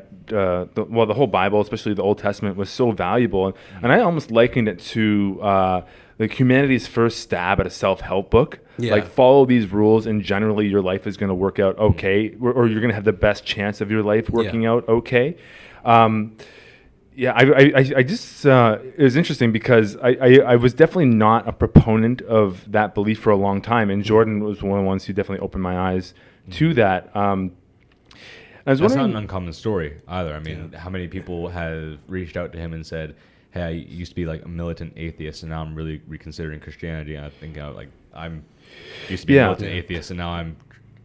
whole Bible, especially the Old Testament, was so valuable. And I almost likened it to like humanity's first stab at a self-help book. Like, follow these rules and generally your life is going to work out okay, or you're going to have the best chance of your life working out okay. I just it was interesting because I was definitely not a proponent of that belief for a long time, and Jordan was one of the ones who definitely opened my eyes to that. That's not an uncommon story either. I mean, how many people have reached out to him and said, hey, I used to be like a militant atheist and now I'm really reconsidering Christianity. And I think I'm used to be a militant atheist and now I'm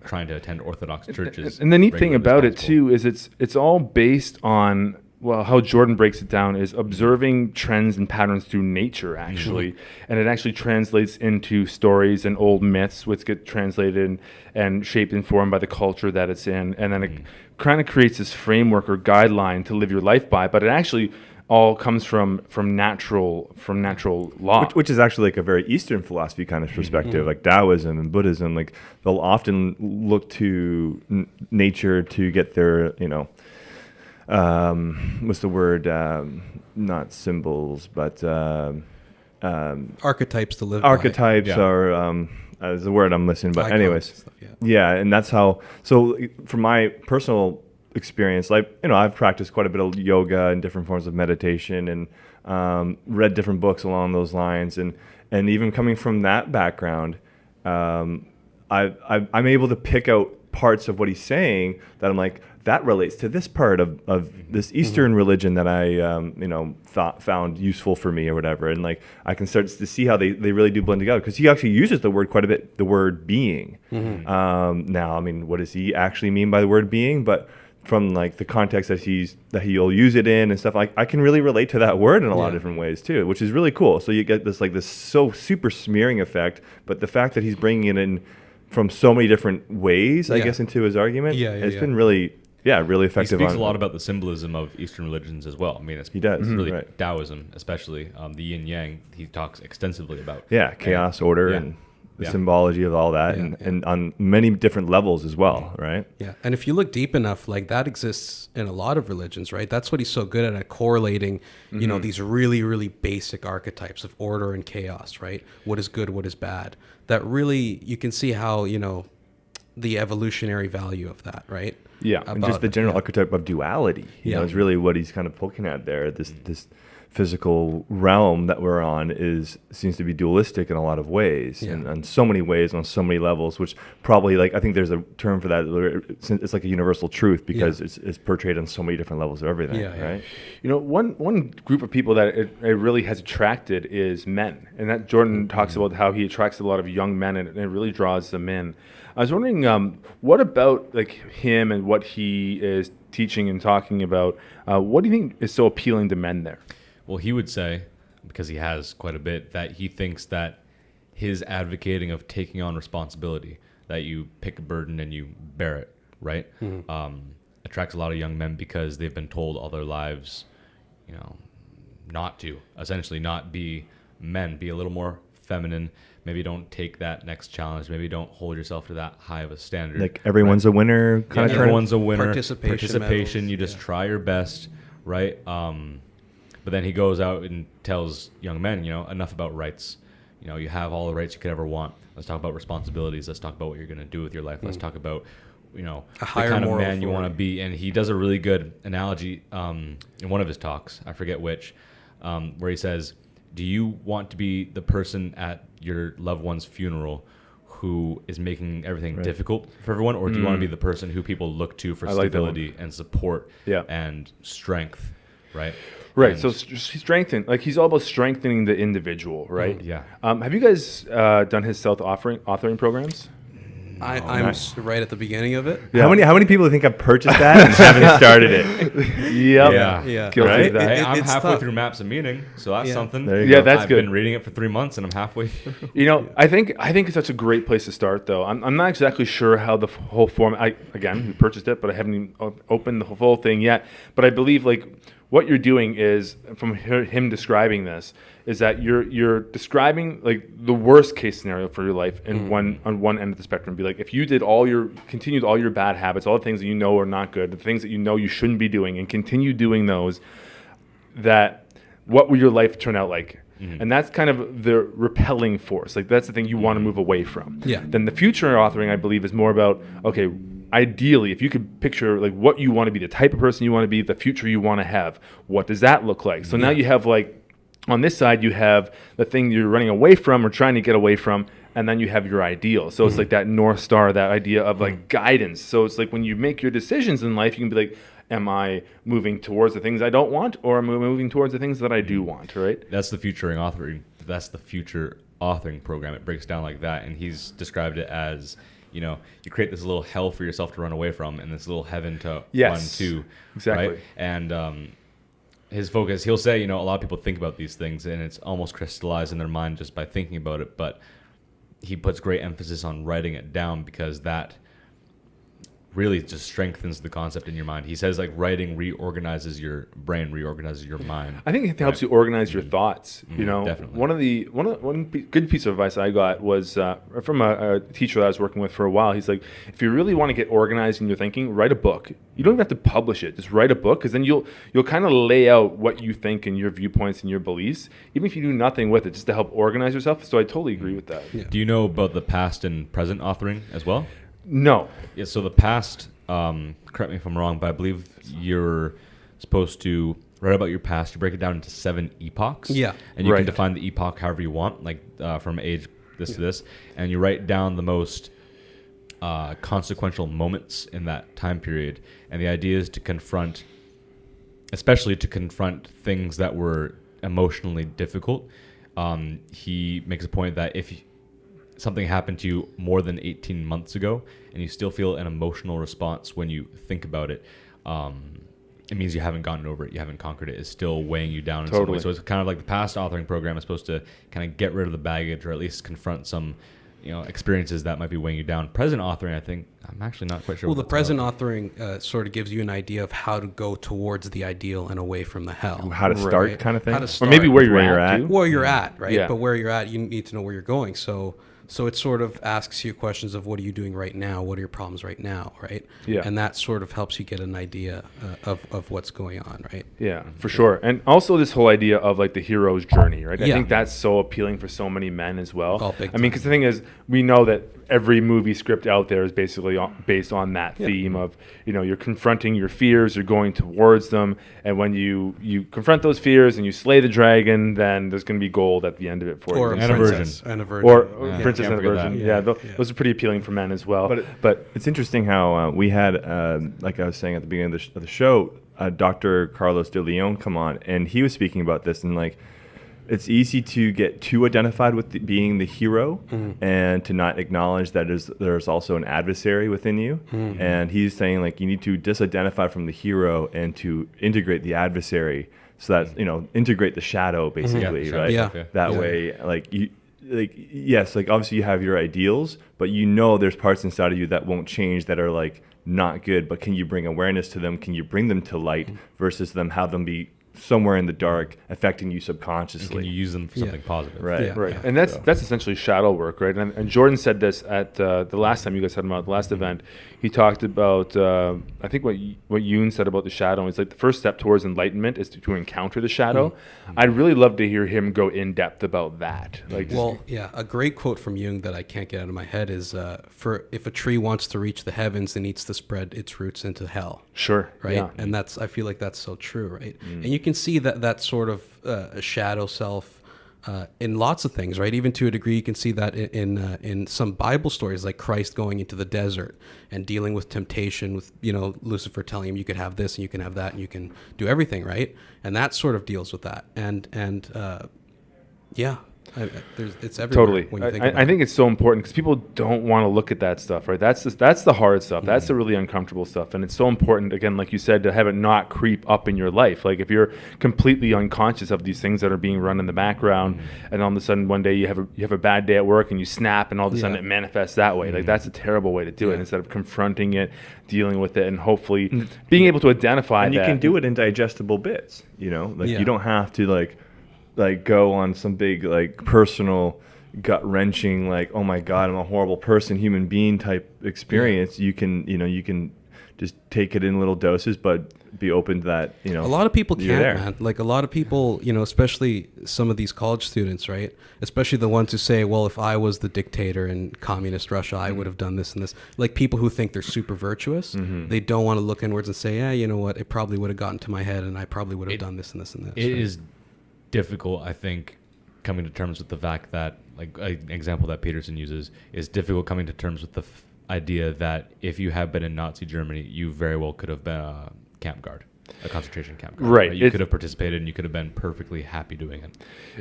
trying to attend Orthodox churches. And the neat thing about it too is it's all based on, well, how Jordan breaks it down is observing trends and patterns through nature, actually. And it actually translates into stories and old myths, which get translated and shaped and formed by the culture that it's in. And then it kind of creates this framework or guideline to live your life by. But it actually all comes from natural law. Which is actually like a very Eastern philosophy kind of perspective, like Taoism and Buddhism. Like, they'll often look to nature to get their, what's the word? Not symbols, but archetypes to live archetypes by. Are is the word I'm missing. But anyways, stuff, and that's how. So from my personal experience, like, I've practiced quite a bit of yoga and different forms of meditation, and read different books along those lines, and even coming from that background, I'm able to pick out parts of what he's saying that I'm like, that relates to this part of this Eastern religion that I found useful for me or whatever, and like I can start to see how they really do blend together, because he actually uses the word quite a bit, the word being. Now, I mean, what does he actually mean by the word being? But from like the context that he'll use it in and stuff, like I can really relate to that word in a lot of different ways too, which is really cool. So you get this so super smearing effect, but the fact that he's bringing it in from so many different ways, I guess, into his argument, it's been really effective. He speaks a lot about the symbolism of Eastern religions as well. I mean, he does. Really Taoism, especially the yin yang. He talks extensively about chaos, order, and the symbology of all that, and on many different levels as well, right? Yeah, and if you look deep enough, like that exists in a lot of religions, right? That's what he's so good at correlating, these really, really basic archetypes of order and chaos, right? What is good, what is bad? That really, you can see how, the evolutionary value of that, right? Yeah, and just the general archetype of duality, is really what he's kind of poking at there. This physical realm that we're on seems to be dualistic in a lot of ways, and in so many ways, on so many levels, which probably, like, I think there's a term for that. It's like a universal truth, because it's portrayed on so many different levels of everything, right? One group of people that it really has attracted is men, and that Jordan talks about how he attracts a lot of young men, and it really draws them in. I was wondering, what about like him and what he is teaching and talking about? What do you think is so appealing to men there? Well, he would say, because he has quite a bit, that he thinks that his advocating of taking on responsibility, that you pick a burden and you bear it, right? Attracts a lot of young men because they've been told all their lives, not be men, be a little more feminine. Maybe don't take that next challenge. Maybe don't hold yourself to that high of a standard. Like everyone's a winner kind of term. Everyone's a winner. Participation medals. You just try your best, right? But then he goes out and tells young men, enough about rights. you know, you have all the rights you could ever want. Let's talk about responsibilities. Let's talk about what you're going to do with your life. Let's talk about, you know, A higher the kind of moral man you want to authority. be. And he does a really good analogy in one of his talks, I forget which, where he says, do you want to be the person at your loved one's funeral who is making everything difficult for everyone, or do you want to be the person who people look to for I like that one. stability and support Yeah. and strength, right? Right. And- So strengthen, like he's all about strengthening the individual, right? Yeah. Have you guys done his authoring programs? I'm right at the beginning of it. Yeah. How many people think I've purchased that and haven't started it? Yep. Yeah. Yeah. Guilty Right? of that. Hey, I'm it's halfway tough. through Maps and Meaning, so that's Yeah. something. There you Yeah, go. that's I've good. been reading it for 3 months, and I'm halfway through. You know, I think it's such a great place to start, though. I'm not exactly sure how the whole form. We purchased it, but I haven't even opened the whole thing yet. But I believe like what you're doing is, from him describing this, is that you're describing like the worst case scenario for your life in on one end of the spectrum. Be like, if you continued all your bad habits, all the things that you know are not good, the things that you know you shouldn't be doing, and continue doing those, that what would your life turn out like? And that's kind of the repelling force. Like that's the thing you want to move away from. Yeah. Then the future authoring, I believe, is more about, okay, ideally, if you could picture like what you want to be, the type of person you want to be, the future you want to have, what does that look like? So now you have like, on this side, you have the thing you're running away from or trying to get away from, and then you have your ideal. So it's like that North Star, that idea of like guidance. So it's like when you make your decisions in life, you can be like, am I moving towards the things I don't want, or am I moving towards the things that I do want, right? That's the future authoring. That's the future authoring program. It breaks down like that, and he's described it as, you know, you create this little hell for yourself to run away from, and this little heaven to run to. Exactly. Right? And his focus, he'll say, you know, a lot of people think about these things, and it's almost crystallized in their mind just by thinking about it. But he puts great emphasis on writing it down, because that really just strengthens the concept in your mind. He says like writing reorganizes your brain, reorganizes your mind. I think it helps you organize your thoughts. You know, definitely. one good piece of advice I got was from a teacher that I was working with for a while. He's like, if you really want to get organized in your thinking, write a book. You don't even have to publish it. Just write a book, because then you'll kind of lay out what you think and your viewpoints and your beliefs, even if you do nothing with it, just to help organize yourself. So I totally agree with that. Yeah. Do you know about the past and present authoring as well? No. Yeah, so the past, correct me if I'm wrong, but I believe you're supposed to write about your past. You break it down into 7 epochs. Yeah. And you Right. can define the epoch however you want, like from age this to this. And you write down the most consequential moments in that time period. And the idea is to confront, especially to confront things that were emotionally difficult. He makes a point that if something happened to you more than 18 months ago and you still feel an emotional response when you think about it, it means you haven't gotten over it, you haven't conquered it. It's still weighing you down in some way. Totally. So it's kind of like the past authoring program is supposed to kind of get rid of the baggage, or at least confront some, you know, experiences that might be weighing you down. Present authoring, I think, I'm actually not quite sure. Well, what the that's present about. authoring sort of gives you an idea of how to go towards the ideal and away from the hell. How to start, Right. kind of thing. How to Or start. maybe where Where you're you're at. at. too. Where you're at, right? Yeah. But where you're at, you need to know where you're going. So it sort of asks you questions of what are you doing right now? What are your problems right now, right? Yeah. And that sort of helps you get an idea of what's going on, right? Yeah, for sure. And also this whole idea of like the hero's journey, right? I Yeah. think that's so appealing for so many men as well. Oh, big I mean, time. because the thing is, we know that every movie script out there is basically based on that theme of, you know, you're confronting your fears, you're going towards them, and when you confront those fears and you slay the dragon, then there's going to be gold at the end of it for Or you. a And a princess. virgin. And a virgin. Or Yeah. princess Can't and a forget virgin. that. Yeah, those are pretty appealing for men as well. But But It's interesting how we had, like I was saying at the beginning of the show, Dr. Carlos de Leon come on, and he was speaking about this, and like, it's easy to get too identified with being the hero and to not acknowledge that there's also an adversary within you. And he's saying like you need to disidentify from the hero and to integrate the adversary, so that, you know, integrate the shadow basically, shadow right? stuff, yeah. That Yeah. way, like you. Like, yes, like obviously you have your ideals, but you know there's parts inside of you that won't change, that are like not good, but can you bring awareness to them? Can you bring them to light versus have them be somewhere in the dark affecting you And subconsciously. can you use them for something positive? Right. Yeah. Right, and that's essentially shadow work, right? And Jordan said this at the last time you guys had him out, the last event. He talked about I think what Yoon said about the shadow is like the first step towards enlightenment is to encounter the shadow. I'd really love to hear him go in depth about that. Like, Well, yeah, a great quote from Jung that I can't get out of my head is, "For if a tree wants to reach the heavens, it needs to spread its roots into hell." sure, Right, yeah. and I feel like that's so true, right? And you can see that sort of a shadow self in lots of things, right? Even to a degree, you can see that in some Bible stories, like Christ going into the desert and dealing with temptation, with Lucifer telling him you could have this and you can have that and you can do everything, right? And that sort of deals with that, and yeah. It's everywhere. Totally. When you think about I think it's so important because people don't want to look at that stuff, right? That's the hard stuff. That's the really uncomfortable stuff. And it's so important, again, like you said, to have it not creep up in your life. Like if you're completely unconscious of these things that are being run in the background and all of a sudden one day you have a bad day at work and you snap and all of a sudden it manifests that way. Like that's a terrible way to do it instead of confronting it, dealing with it, and hopefully being able to identify And that. you can do it in digestible bits, like Yeah. you don't have to like go on some big like personal gut wrenching like, oh my God, I'm a horrible person, human being type experience. You can just take it in little doses, but be open to that. a lot of people you're can't, there. man. Like a lot of people, especially some of these college students, right? Especially the ones who say, well, if I was the dictator in communist Russia, I would have done this and this. Like people who think they're super virtuous, they don't want to look inwards and say, yeah, you know what? It probably would have gotten to my head and I probably would have done this and this and this. It right? is difficult, I think, coming to terms with the fact that, like, an example that Peterson uses is difficult coming to terms with the idea that if you have been in Nazi Germany, you very well could have been a camp guard, a concentration camp guard. Right. You could have participated and you could have been perfectly happy doing it.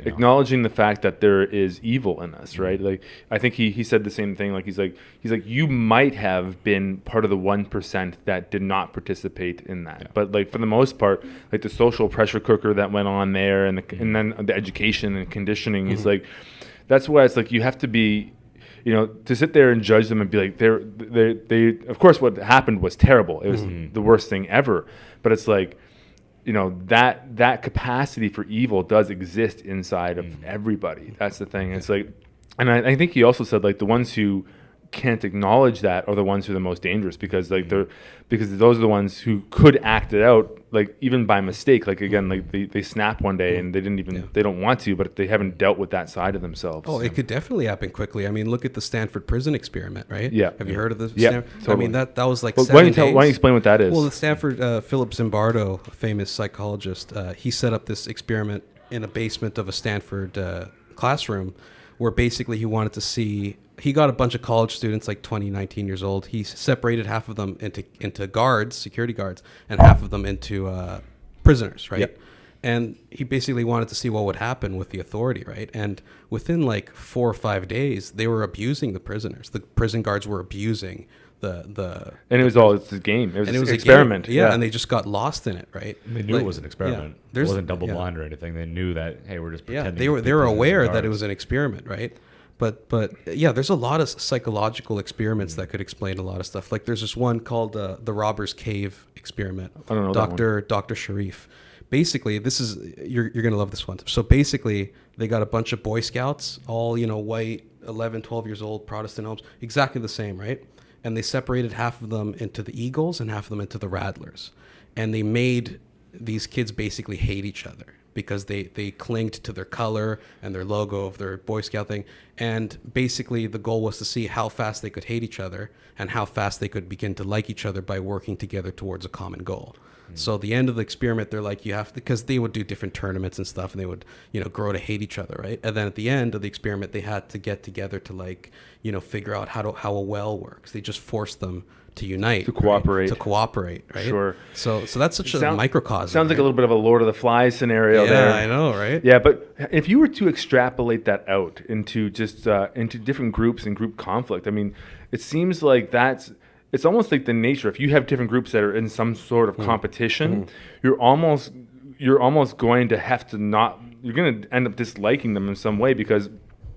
Acknowledging the fact that there is evil in us, right? Like I think he said the same thing. Like he's like you might have been part of the 1% that did not participate in that, but like for the most part, like the social pressure cooker that went on there, and then the education and conditioning is like, that's why it's like you have to be. To sit there and judge them and be like, they of course what happened was terrible. It was the worst thing ever. But it's like, that capacity for evil does exist inside of everybody. That's the thing. It's like, and I think he also said like the ones who can't acknowledge that are the ones who are the most dangerous because because those are the ones who could act it out like even by mistake, like again like they snap one day and they didn't even they don't want to, but they haven't dealt with that side of themselves. It could definitely happen quickly. I mean, look at the Stanford prison experiment, right? Yeah. Have you heard of this? Yeah, totally. I mean, that was like Well, 7 why days. don't you explain what that is? Well, the Stanford Philip Zimbardo, a famous psychologist, he set up this experiment in a basement of a Stanford classroom where basically he wanted to see. He got a bunch of college students, like 20, 19 years old. He separated half of them into guards, security guards, and half of them into prisoners, right? Yep. And he basically wanted to see what would happen with the authority, right? And within like 4 or 5 days, they were abusing the prisoners. The prison guards were abusing the and it's a game. It was and an a experiment. game. Yeah, and they just got lost in it, right? They knew it was an experiment. It there's- wasn't double yeah. blind or anything. They knew that, hey, we're just Yeah, pretending. they were to be prisoners aware and that it guards. was an experiment, right? But yeah, there's a lot of psychological experiments that could explain a lot of stuff. Like there's this one called the Robber's Cave experiment. I don't know that Dr. Sharif. Basically, this is you're gonna love this one. So basically, they got a bunch of Boy Scouts, all white, 11, 12 years old, Protestant homes, exactly the same, right? And they separated half of them into the Eagles and half of them into the Rattlers, and they made these kids basically hate each other because they clinged to their color and their logo of their Boy Scout thing. And basically the goal was to see how fast they could hate each other and how fast they could begin to like each other by working together towards a common goal. So at the end of the experiment, they're like, you have to, because they would do different tournaments and stuff and they would, grow to hate each other, right? And then at the end of the experiment, they had to get together to like, figure out how a well works. They just forced them to unite, To cooperate. right? To cooperate, right? Sure. So that's such a microcosm. Sounds like a right? little bit of a Lord of the Flies scenario there. Yeah, I know, right? Yeah, but if you were to extrapolate that out into just into different groups and group conflict, I mean, it seems like it's almost like the nature. If you have different groups that are in some sort of competition, you're almost going to have to you're going to end up disliking them in some way because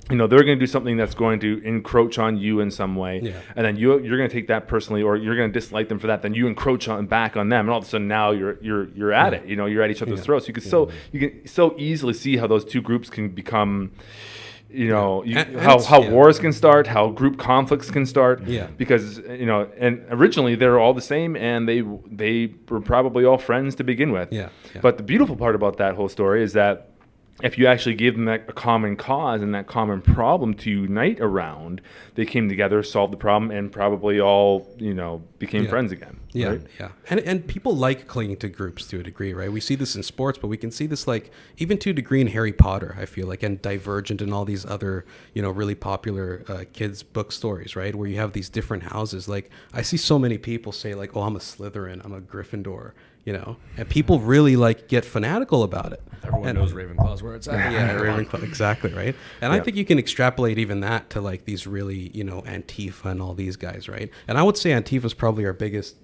they're going to do something that's going to encroach on you in some way, and then you're going to take that personally, or you're going to dislike them for that. Then you encroach back on them, and all of a sudden now you're at it. You're at each other's throats. You can so easily see how those two groups can become. How wars can start, how group conflicts can start. Because and originally they're all the same, and they were probably all friends to begin with. But the beautiful part about that whole story is that if you actually gave them a common cause and that common problem to unite around, they came together, solved the problem, and probably all became friends again. Right? And people like clinging to groups to a degree, right? We see this in sports, but we can see this even to a degree in Harry Potter, I feel like, and Divergent and all these other really popular kids book stories, right? Where you have these different houses. Like I see so many people say like, "Oh, I'm a Slytherin, I'm a Gryffindor." And people really get fanatical about it. Everyone knows Ravenclaw's where it's at. Ravenclaw, exactly, right? And I think you can extrapolate even that to these really, Antifa and all these guys, right? And I would say Antifa is probably our biggest,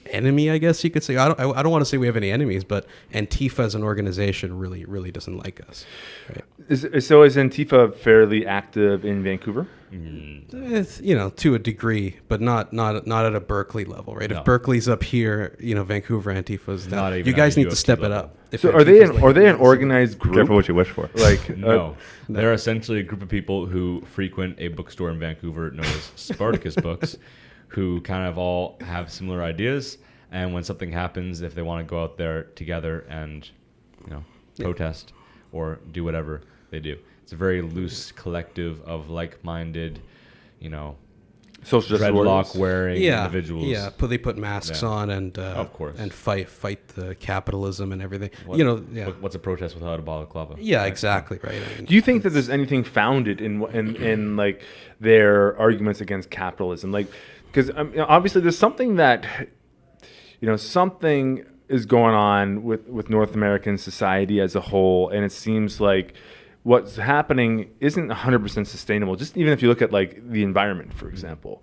enemy, I guess you could say. I don't want to say we have any enemies, but Antifa as an organization really, really doesn't like us, right? Is Antifa fairly active in Vancouver? It's, to a degree, but not at a Berkeley level, right? No. If Berkeley's up here, Vancouver Antifa's down. You guys need to step it up. So are they an organized group? Careful what you wish for. No. They're essentially a group of people who frequent a bookstore in Vancouver known as Spartacus Books, who kind of all have similar ideas. And when something happens, if they want to go out there together and, protest or do whatever, they do. It's a very loose collective of like-minded, social dreadlock-wearing individuals. Yeah, they put masks on and of course, and fight the capitalism and everything. What's a protest without a balaclava? Yeah, exactly right. Do you think that there's anything founded in their arguments against capitalism? Because obviously there's something that something is going on with North American society as a whole, and it seems like what's happening isn't 100% sustainable. Just even if you look at the environment, for example.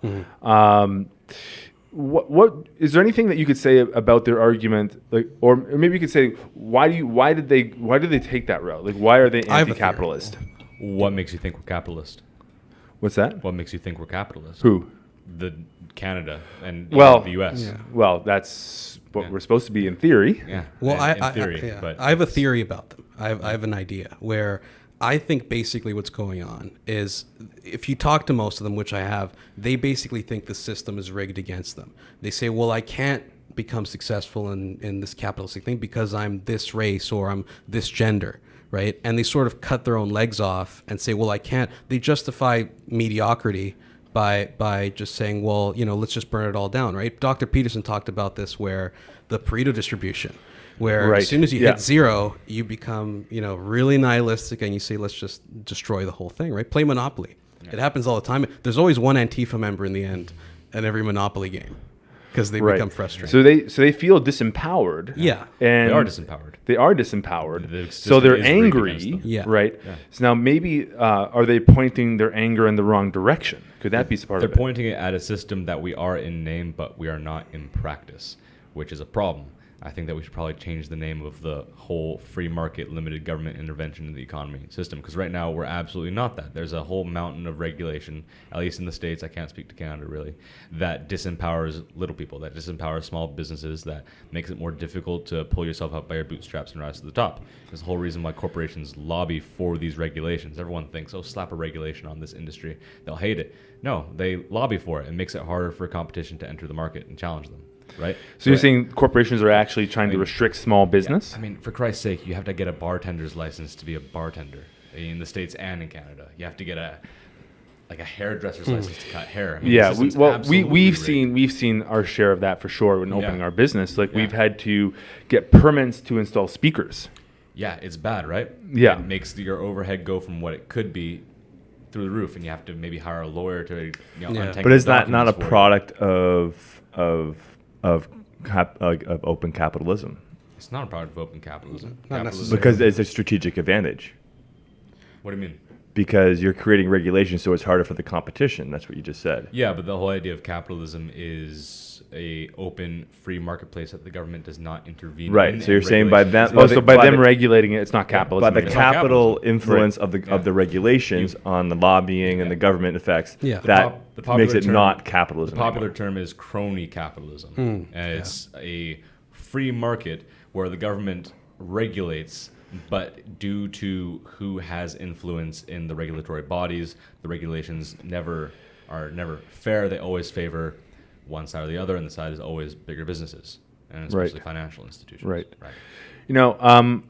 What is there anything that you could say about their argument, or maybe you could say why did they take that route? Why are they anti-capitalist? What makes you think we're capitalist? What's that? What makes you think we're capitalist? Who? The Canada and the U.S. Yeah. Well, that's what we're supposed to be in theory. Yeah. Well, in theory, but I have a theory about them. I have an idea where I think basically what's going on is if you talk to most of them, which I have, they basically think the system is rigged against them. They say, well, I can't become successful in this capitalistic thing because I'm this race or I'm this gender, right? And they sort of cut their own legs off and say, well, I can't. They justify mediocrity by just saying, well, let's just burn it all down, right? Dr. Peterson talked about this where the Pareto distribution, where as soon as you hit zero, you become, really nihilistic and you say, let's just destroy the whole thing, right? Play Monopoly. Yeah. It happens all the time. There's always one Antifa member in the end at every Monopoly game because they become frustrated. So they feel disempowered. Yeah. And they are disempowered. So they're angry. Yeah. Right. Yeah. So now maybe are they pointing their anger in the wrong direction? Could that be part of it? They're pointing it at a system that we are in name, but we are not in practice, which is a problem. I think that we should probably change the name of the whole free market, limited government intervention in the economy system, because right now we're absolutely not that. There's a whole mountain of regulation, at least in the States, I can't speak to Canada really, that disempowers little people, that disempowers small businesses, that makes it more difficult to pull yourself up by your bootstraps and rise to the top. There's the whole reason why corporations lobby for these regulations. Everyone thinks, oh, slap a regulation on this industry, they'll hate it. No, they lobby for it. It makes it harder for competition to enter the market and challenge them. Right. So you're saying corporations are actually trying to restrict small business? Yeah. I mean, for Christ's sake, you have to get a bartender's license to be a bartender in the States and in Canada. You have to get a hairdresser's license to cut hair. I mean, we've seen our share of that for sure when opening our business. We've had to get permits to install speakers. Yeah, it's bad, right? Yeah, it makes your overhead go from what it could be through the roof, and you have to maybe hire a lawyer to untangle. But is that not a product of open capitalism? It's not a product of open capitalism. Not necessarily. Because it's a strategic advantage. What do you mean? because you're creating regulations, so it's harder for the competition. That's what you just said. Yeah, but the whole idea of capitalism is a open, free marketplace that the government does not intervene in. Right. So you're saying by them, So by them regulating it, it's not capitalism. by the It's not capital capitalism. influence Right. of the regulations on the lobbying and the government effects, Yeah. that The popular makes it term- not capitalism. The popular anymore. term is crony capitalism. And it's a free market where the government regulates, but due to who has influence in the regulatory bodies, the regulations are never fair. They always favor one side or the other, and the side is always bigger businesses, and especially financial institutions. Right. Right. You know, And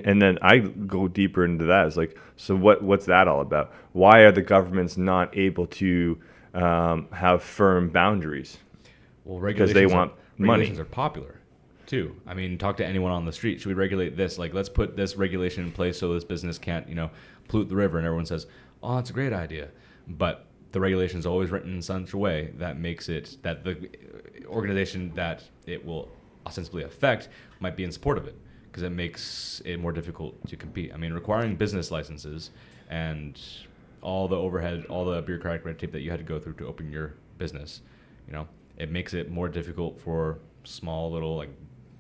and then I go deeper into that. It's like, so what's that all about? Why are the governments not able to have firm boundaries? Well, Because they want money. regulations are popular too. I mean, talk to anyone on the street. Should we regulate this? Like, let's put this regulation in place so this business can't, pollute the river. And everyone says, "Oh, that's a great idea," but the regulation is always written in such a way that makes it that the organization that it will ostensibly affect might be in support of it, because it makes it more difficult to compete. I mean, requiring business licenses and all the overhead, all the bureaucratic red tape that you had to go through to open your business, it makes it more difficult for small little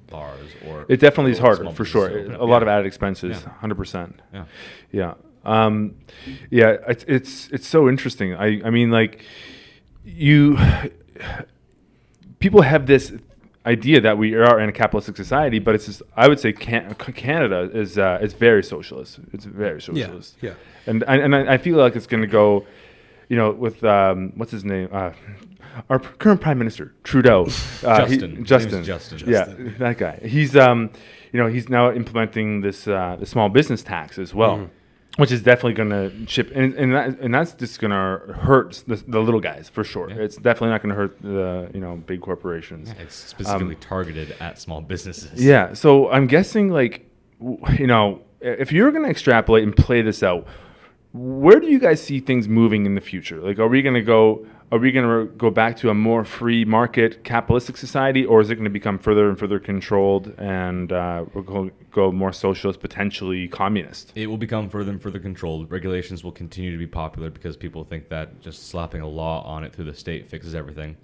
bars or. it definitely is little harder small for businesses sure. to open up. A lot Yeah. of added expenses, Yeah. 100%. Yeah. Yeah. It's so interesting. I mean, like, people have this idea that we are in a capitalistic society, but it's just, I would say Canada is very socialist. It's very socialist. Yeah. And I feel like it's going to go, with what's his name, our current prime minister Trudeau, Justin. His Justin, name is Justin. yeah, that guy. He's he's now implementing this the small business tax as well. Which is definitely going to chip, and that's just going to hurt the little guys for sure. Yeah. It's definitely not going to hurt the big corporations. It's specifically targeted at small businesses. Yeah, so I'm guessing if you're going to extrapolate and play this out, where do you guys see things moving in the future? Like, are we going to go back to a more free market capitalistic society, or is it going to become further and further controlled and we'll go more socialist, potentially communist? It will become further and further controlled. Regulations will continue to be popular because people think that just slapping a law on it through the state fixes everything.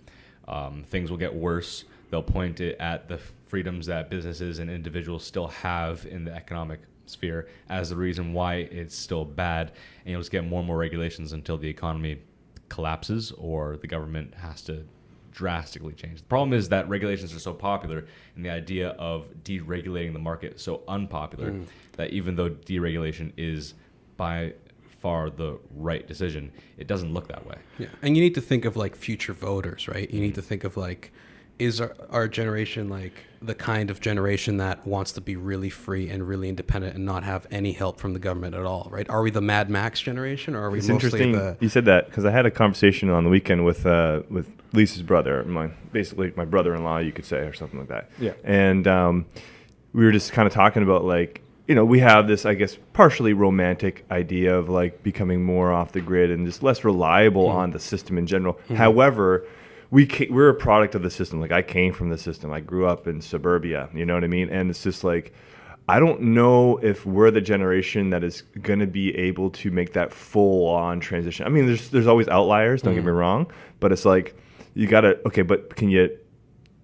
Things will get worse. They'll point it at the freedoms that businesses and individuals still have in the economic sphere as the reason why it's still bad, and you'll just get more and more regulations until the economy collapses or the government has to drastically change. The problem is that regulations are so popular and the idea of deregulating the market so unpopular that even though deregulation is by far the right decision, it doesn't look that way. Yeah, and you need to think of future voters, right? You need to think of is our generation the kind of generation that wants to be really free and really independent and not have any help from the government at all, right? Are we the Mad Max generation, or are we It's mostly interesting you said that, because I had a conversation on the weekend with Lisa's brother, basically my brother-in-law, you could say, or something like that. Yeah. And we were just kind of talking about we have this, I guess, partially romantic idea of becoming more off the grid and just less reliable on the system in general. However, we're a product of the system. I came from the system. I grew up in suburbia. You know what I mean? And it's just I don't know if we're the generation that is going to be able to make that full-on transition. I mean, there's always outliers. Don't get me wrong, but it's you gotta but can you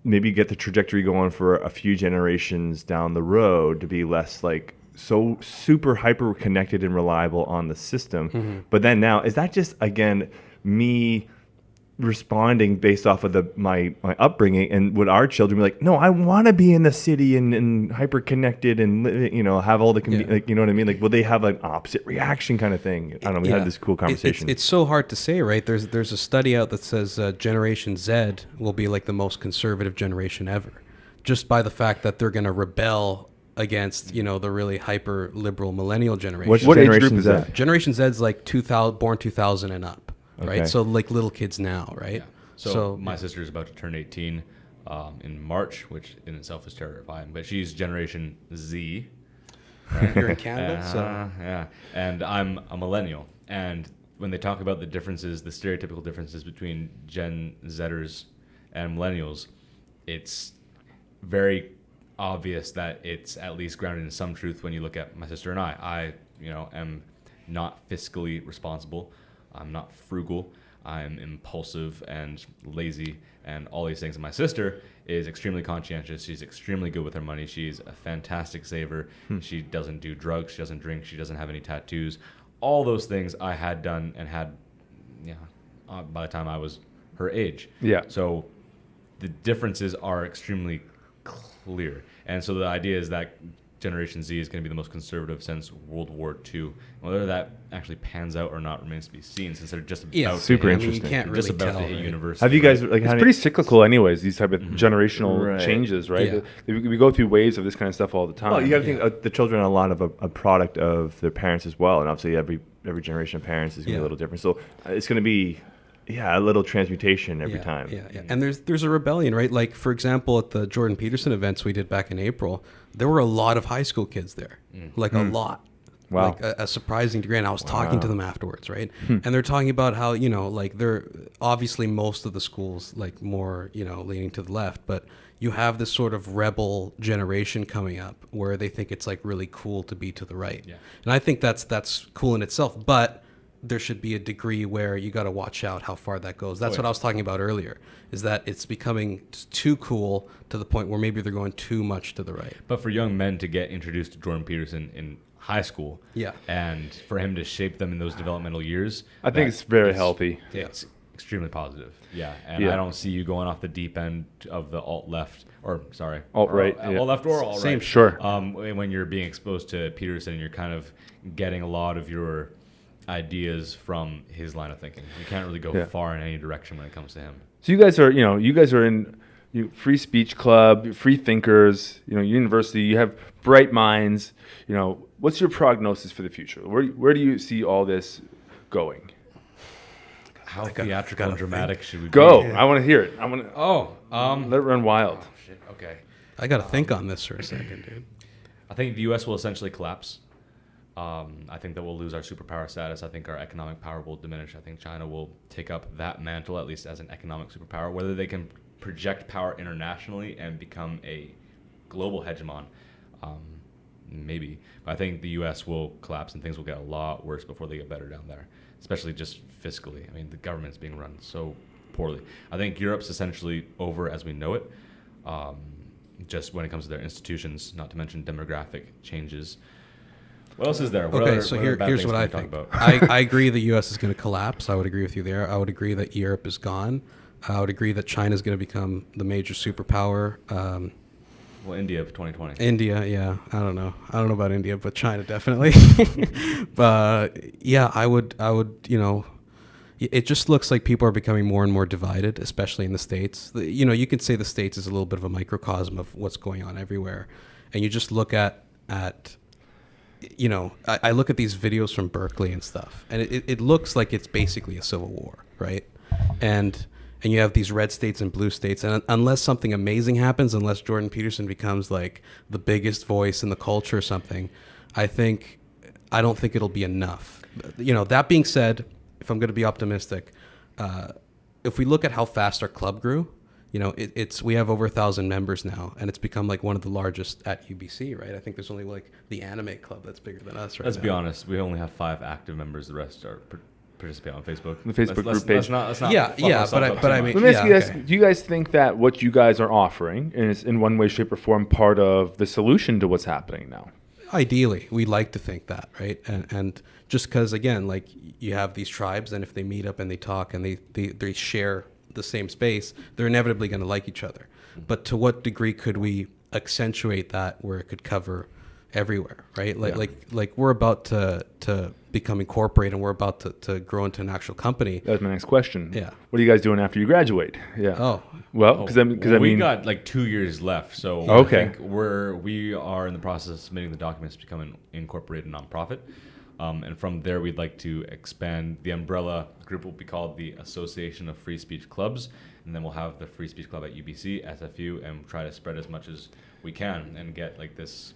maybe get the trajectory going for a few generations down the road to be less so super hyper connected and reliable on the system? But then now, is that just again me responding based off of my upbringing, and would our children be no, I want to be in the city and hyper connected and have all the you know what I mean? Will they have an opposite reaction kind of thing? I don't know. We had this cool conversation. It's so hard to say, right? There's a study out that says Generation Z will be the most conservative generation ever, just by the fact that they're going to rebel against the really hyper liberal millennial generation. What age generation group is is that? that? Generation Z's 2000, born 2000 and up. Okay. Right, so little kids now, right? Yeah. So my sister is about to turn 18 in March, which in itself is terrifying. But she's Generation Z. Right? You're in Canada, Yeah. And I'm a millennial. And when they talk about the differences, the stereotypical differences between Gen Zers and millennials, it's very obvious that it's at least grounded in some truth when you look at my sister and I. I am not fiscally responsible. I'm not frugal. I'm impulsive and lazy and all these things. And my sister is extremely conscientious. She's extremely good with her money. She's a fantastic saver. She doesn't do drugs. She doesn't drink. She doesn't have any tattoos. All those things I had done and had, by the time I was her age. Yeah. So the differences are extremely clear. And so the idea is that Generation Z is going to be the most conservative since World War II. Whether that actually pans out or not remains to be seen, since they're just about super I mean, interesting. you can't really just about tell. to hit Right? university. Have you guys right? like It's had pretty cyclical, anyways. These type of generational Right. changes, right? Yeah. We go through waves of this kind of stuff all the time. Well, you got to think the children are a lot of a product of their parents as well, and obviously every generation of parents is going to be Yeah. a little different. So it's going to be a little transmutation every time. Yeah. And there's a rebellion, right? Like, for example, at the Jordan Peterson events we did back in April, there were a lot of high school kids there, like a lot. Wow. Like a surprising degree. And I was talking to them afterwards, right? And they're talking about how, like they're obviously most of the schools, like more, leaning to the left, but you have this sort of rebel generation coming up where they think it's like really cool to be to the right. Yeah. And I think that's cool in itself, but there should be a degree where you got to watch out how far that goes. That's what I was talking about earlier, is that it's becoming too cool to the point where maybe they're going too much to the right. But for young men to get introduced to Jordan Peterson in high school, Yeah. and for him to shape them in those developmental years, I think that it's very is- healthy. It's extremely positive. Yeah, and Yeah. I don't see you going off the deep end of the alt-left, or sorry, Alt-right, yeah. alt-left or alt-right. Same, sure. When you're being exposed to Peterson, and you're kind of getting a lot of your ideas from his line of thinking. You can't really go far in any direction when it comes to him. So you guys are in free speech club, free thinkers, university. You have bright minds. What's your prognosis for the future? Where do you see all this going? How theatrical and dramatic should we Go. be? I want to hear it. I want to let it run wild. Oh, shit. Okay. I got to think on this for a second, dude. I think the U.S. will essentially collapse. I think that we'll lose our superpower status. I think our economic power will diminish. I think China will take up that mantle, at least as an economic superpower. Whether they can project power internationally and become a global hegemon, maybe. But I think the U.S. will collapse and things will get a lot worse before they get better down there, especially just fiscally. I mean, the government's being run so poorly. I think Europe's essentially over as we know it, just when it comes to their institutions, not to mention demographic changes. What else is there? Here's what I think. I agree the U.S. is going to collapse. I would agree with you there. I would agree that Europe is gone. I would agree that China is going to become the major superpower. Well, India of 2020. India, yeah. I don't know about India, but China definitely. But yeah, I would, it just looks like people are becoming more and more divided, especially in the States. You could say the States is a little bit of a microcosm of what's going on everywhere. And you just look at I look at these videos from Berkeley and stuff, and it looks like it's basically a civil war, right? And you have these red states and blue states, and unless something amazing happens, unless Jordan Peterson becomes like the biggest voice in the culture or something, I don't think it'll be enough. That being said, if I'm going to be optimistic, if we look at how fast our club grew, we have over 1,000 members now, and it's become like one of the largest at UBC, right? I think there's only like the anime club that's bigger than us right Let's now. be honest. We only have 5 active members. The rest are participate on Facebook. The Facebook group page. Let's not Yeah, fuck yeah, ourselves but up I too mean- much. Let me ask you Yeah, guys: okay. do you guys think that what you guys are offering is in one way, shape, or form part of the solution to what's happening now? Ideally, we like to think that, right? And just because, again, like you have these tribes, and if they meet up and they talk and they share the same space, they're inevitably going to like each other. But to what degree could we accentuate that where it could cover everywhere, right? Like we're about to become incorporated, and we're about to grow into an actual company. That was my next question. Yeah. What are you guys doing after you graduate? Yeah. Oh, Well, because we got like 2 years left, so Okay. I think we are in the process of submitting the documents to become an incorporated nonprofit, and from there we'd like to expand. The umbrella group will be called the Association of Free Speech Clubs, and then we'll have the Free Speech Club at UBC, SFU, and try to spread as much as we can and get like this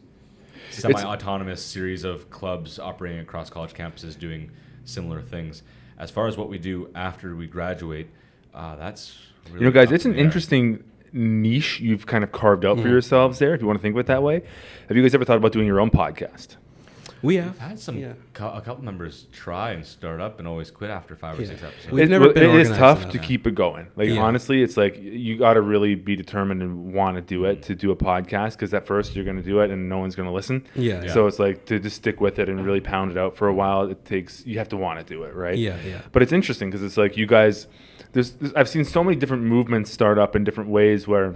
semi-autonomous series of clubs operating across college campuses doing similar things. As far as what we do after we graduate, that's really guys, up it's in an the air. interesting niche you've kind of carved out for yourselves there, if you want to think of it that way. Have you guys ever thought about doing your own podcast? We have. We've had some Yeah. a couple members try and start up and always quit after 5 or 6 episodes. We've never been It is organized tough enough. to keep it going. Like Yeah. honestly, it's like you got to really be determined and want to do it to do a podcast, because at first you're going to do it and no one's going to listen. Yeah. So it's like to just stick with it and really pound it out for a while. You have to want to do it, right? Yeah. But it's interesting because it's like you guys. I've seen so many different movements start up in different ways where.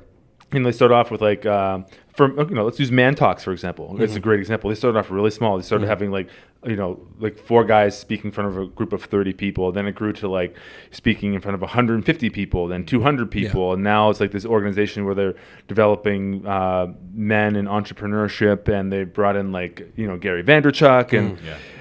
They start off with like, let's use Man Talks, for example. It's a great example. They started off really small. They started having like 4 guys speaking in front of a group of 30 people. Then it grew to like speaking in front of 150 people, then 200 people. And now it's like this organization where they're developing men in entrepreneurship, and they brought in like, Gary Vaynerchuk. And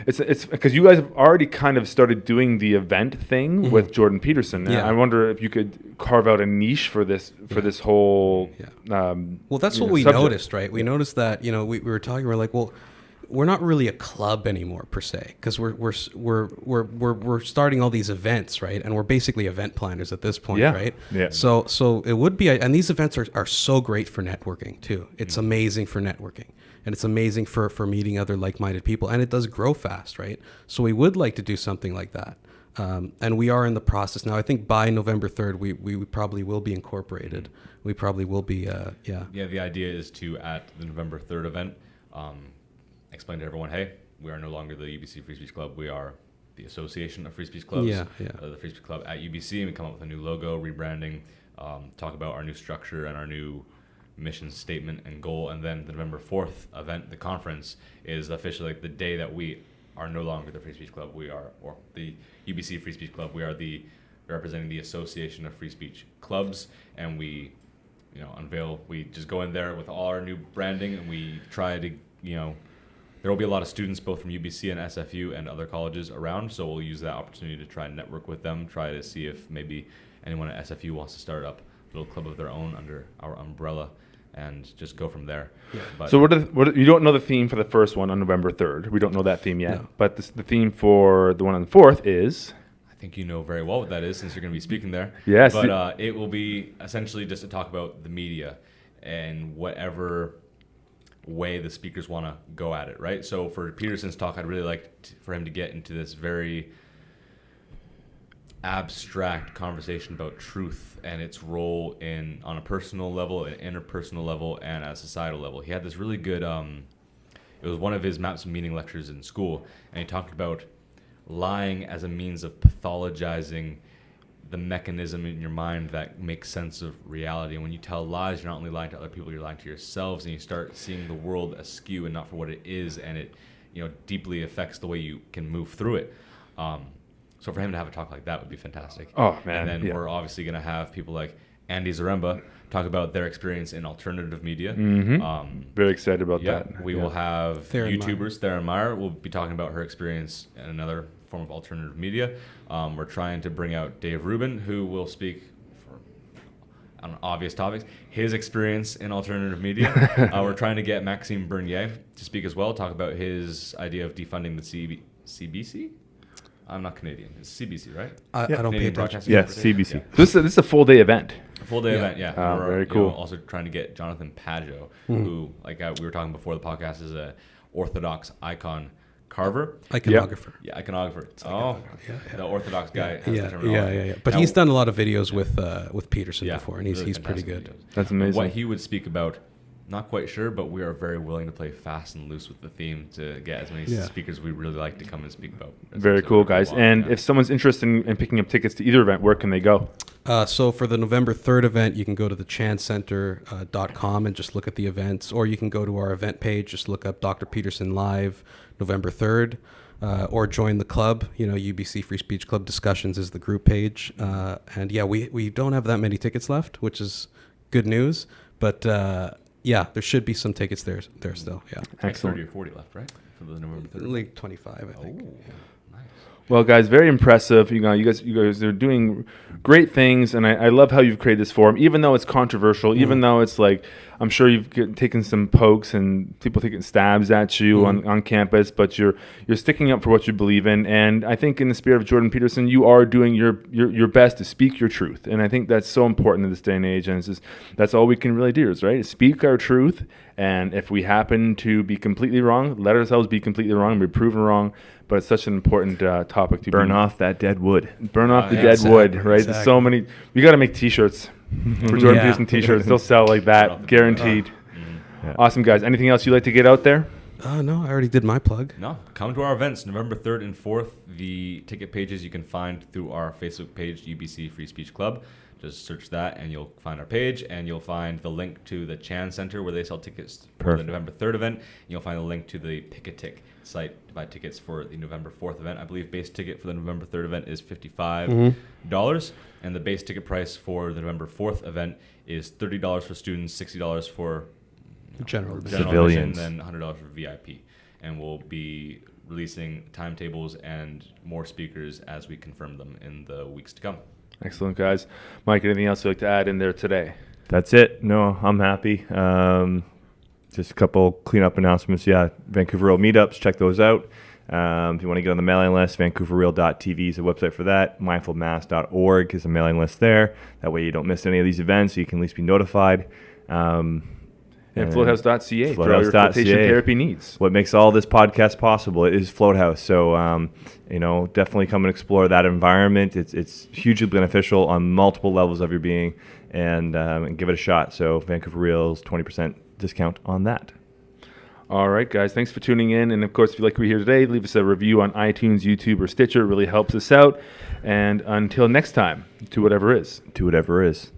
it's because you guys have already kind of started doing the event thing with Jordan Peterson. Yeah. I wonder if you could carve out a niche for this whole Well, that's what we subject. noticed, right? We noticed that we were talking. We're like, well, we're not really a club anymore per se, because we're starting all these events, right? And we're basically event planners at this point, right? Yeah. So it would be, and these events are so great for networking too. It's amazing for networking, and it's amazing for meeting other like-minded people, and it does grow fast, right? So we would like to do something like that. And we are in the process now. I think by November 3rd, we probably will be incorporated. We probably will be, Yeah, the idea is to, at the November 3rd event, explain to everyone, hey, we are no longer the UBC Free Speech Club. We are the Association of Free Speech Clubs, the Free Speech Club at UBC, and we come up with a new logo, rebranding, talk about our new structure and our new mission statement and goal. And then the November 4th event, the conference, is officially like the day that we are no longer the Free Speech Club. We are, or the UBC Free Speech Club. We are representing the Association of Free Speech Clubs, and we, unveil. We just go in there with all our new branding, and we try to, there will be a lot of students both from UBC and SFU and other colleges around, so we'll use that opportunity to try and network with them, try to see if maybe anyone at SFU wants to start up a little club of their own under our umbrella, and just go from there. Yeah. But So you don't know the theme for the first one on November 3rd. We don't know that theme yet. No. But the theme for the one on the 4th is... I think you know very well what that is, since you're going to be speaking there. Yes. But it will be essentially just to talk about the media and whatever way the speakers want to go at it, right? So for Peterson's talk, I'd really like for him to get into this very abstract conversation about truth and its role on a personal level, an interpersonal level, and at a societal level. He had this really good, it was one of his Maps of Meaning lectures in school, and he talked about lying as a means of pathologizing the mechanism in your mind that makes sense of reality. And when you tell lies, you're not only lying to other people, you're lying to yourselves, and you start seeing the world askew and not for what it is, and it deeply affects the way you can move through it. So for him to have a talk like that would be fantastic. Oh, man. And then we're obviously going to have people like Andy Zaremba talk about their experience in alternative media. Very excited about that. We will have Theron YouTubers. Theron Meyer will be talking about her experience in another form of alternative media. We're trying to bring out Dave Rubin, who will speak on obvious topics, his experience in alternative media. We're trying to get Maxime Bernier to speak as well, talk about his idea of defunding the CBC. I'm not Canadian. It's CBC, right? I don't pay Canadian attention. Broadcasting Yes, Corporation? CBC. Yeah. This is a full day event. A full day event, yeah. Oh, We're, very cool. Also trying to get Jonathan Pageau, who, like we were talking before the podcast, is a Orthodox icon carver. Iconographer. Yeah, iconographer. The Orthodox guy. Has Yeah, the terminology. yeah. But Now, he's done a lot of videos with Peterson yeah, before, and he's really pretty fantastic good. videos. That's amazing. What he would speak about, not quite sure, but we are very willing to play fast and loose with the theme to get as many speakers we really like to come and speak about. Very cool, guys. And if someone's interested in picking up tickets to either event, where can they go? So for the November 3rd event, you can go to thechancecenter.com and just look at the events, or you can go to our event page, just look up Dr. Peterson Live, November 3rd, or join the club. UBC Free Speech Club Discussions is the group page. And yeah, we don't have that many tickets left, which is good news. But yeah, there should be some tickets there still. Yeah, Excellent. 30 or 40 left, right? For the November 3rd. like 25, I think. Oh, nice. Well, guys, very impressive. You guys are doing great things, and I love how you've created this forum, even though it's controversial, even though it's like I'm sure you've taken some pokes and people taking stabs at you on campus, but you're sticking up for what you believe in. And I think in the spirit of Jordan Peterson, you are doing your best to speak your truth. And I think that's so important in this day and age. And it's just, that's all we can really do is, right, speak our truth. And if we happen to be completely wrong, let ourselves be completely wrong and be proven wrong. But it's such an important topic to burn off that dead wood. Burn off the dead wood, right? There's so many. We got to make T-shirts for Jordan Peterson T-shirts. They'll sell like that, guaranteed. Awesome, guys. Anything else you'd like to get out there? No, I already did my plug. No, come to our events November 3rd and 4th. The ticket pages you can find through our Facebook page, UBC Free Speech Club. Just search that and you'll find our page, and you'll find the link to the Chan Center where they sell tickets for the November 3rd event. And you'll find a link to the Pick-a-Tick site to buy tickets for the November 4th event. I believe base ticket for the November 3rd event is $55, and the base ticket price for the November 4th event is $30 for students, $60 for general civilians, and then $100 for VIP. And we'll be releasing timetables and more speakers as we confirm them in the weeks to come. Excellent, guys. Mike, anything else you'd like to add in there today? That's it. No, I'm happy. Just a couple cleanup announcements. Yeah, Vancouver Real meetups. Check those out. If you want to get on the mailing list, vancouverreal.tv is a website for that. mindfulmass.org is a mailing list there. That way you don't miss any of these events, so you can at least be notified. And floathouse.ca for all your flotation therapy needs. What makes all this podcast possible is Floathouse. So, definitely come and explore that environment. It's hugely beneficial on multiple levels of your being, and give it a shot. So, Vancouver Real's 20% discount on that. All right, guys. Thanks for tuning in. And, of course, if you like what we hear today, leave us a review on iTunes, YouTube, or Stitcher. It really helps us out. And until next time, to whatever is. To whatever is.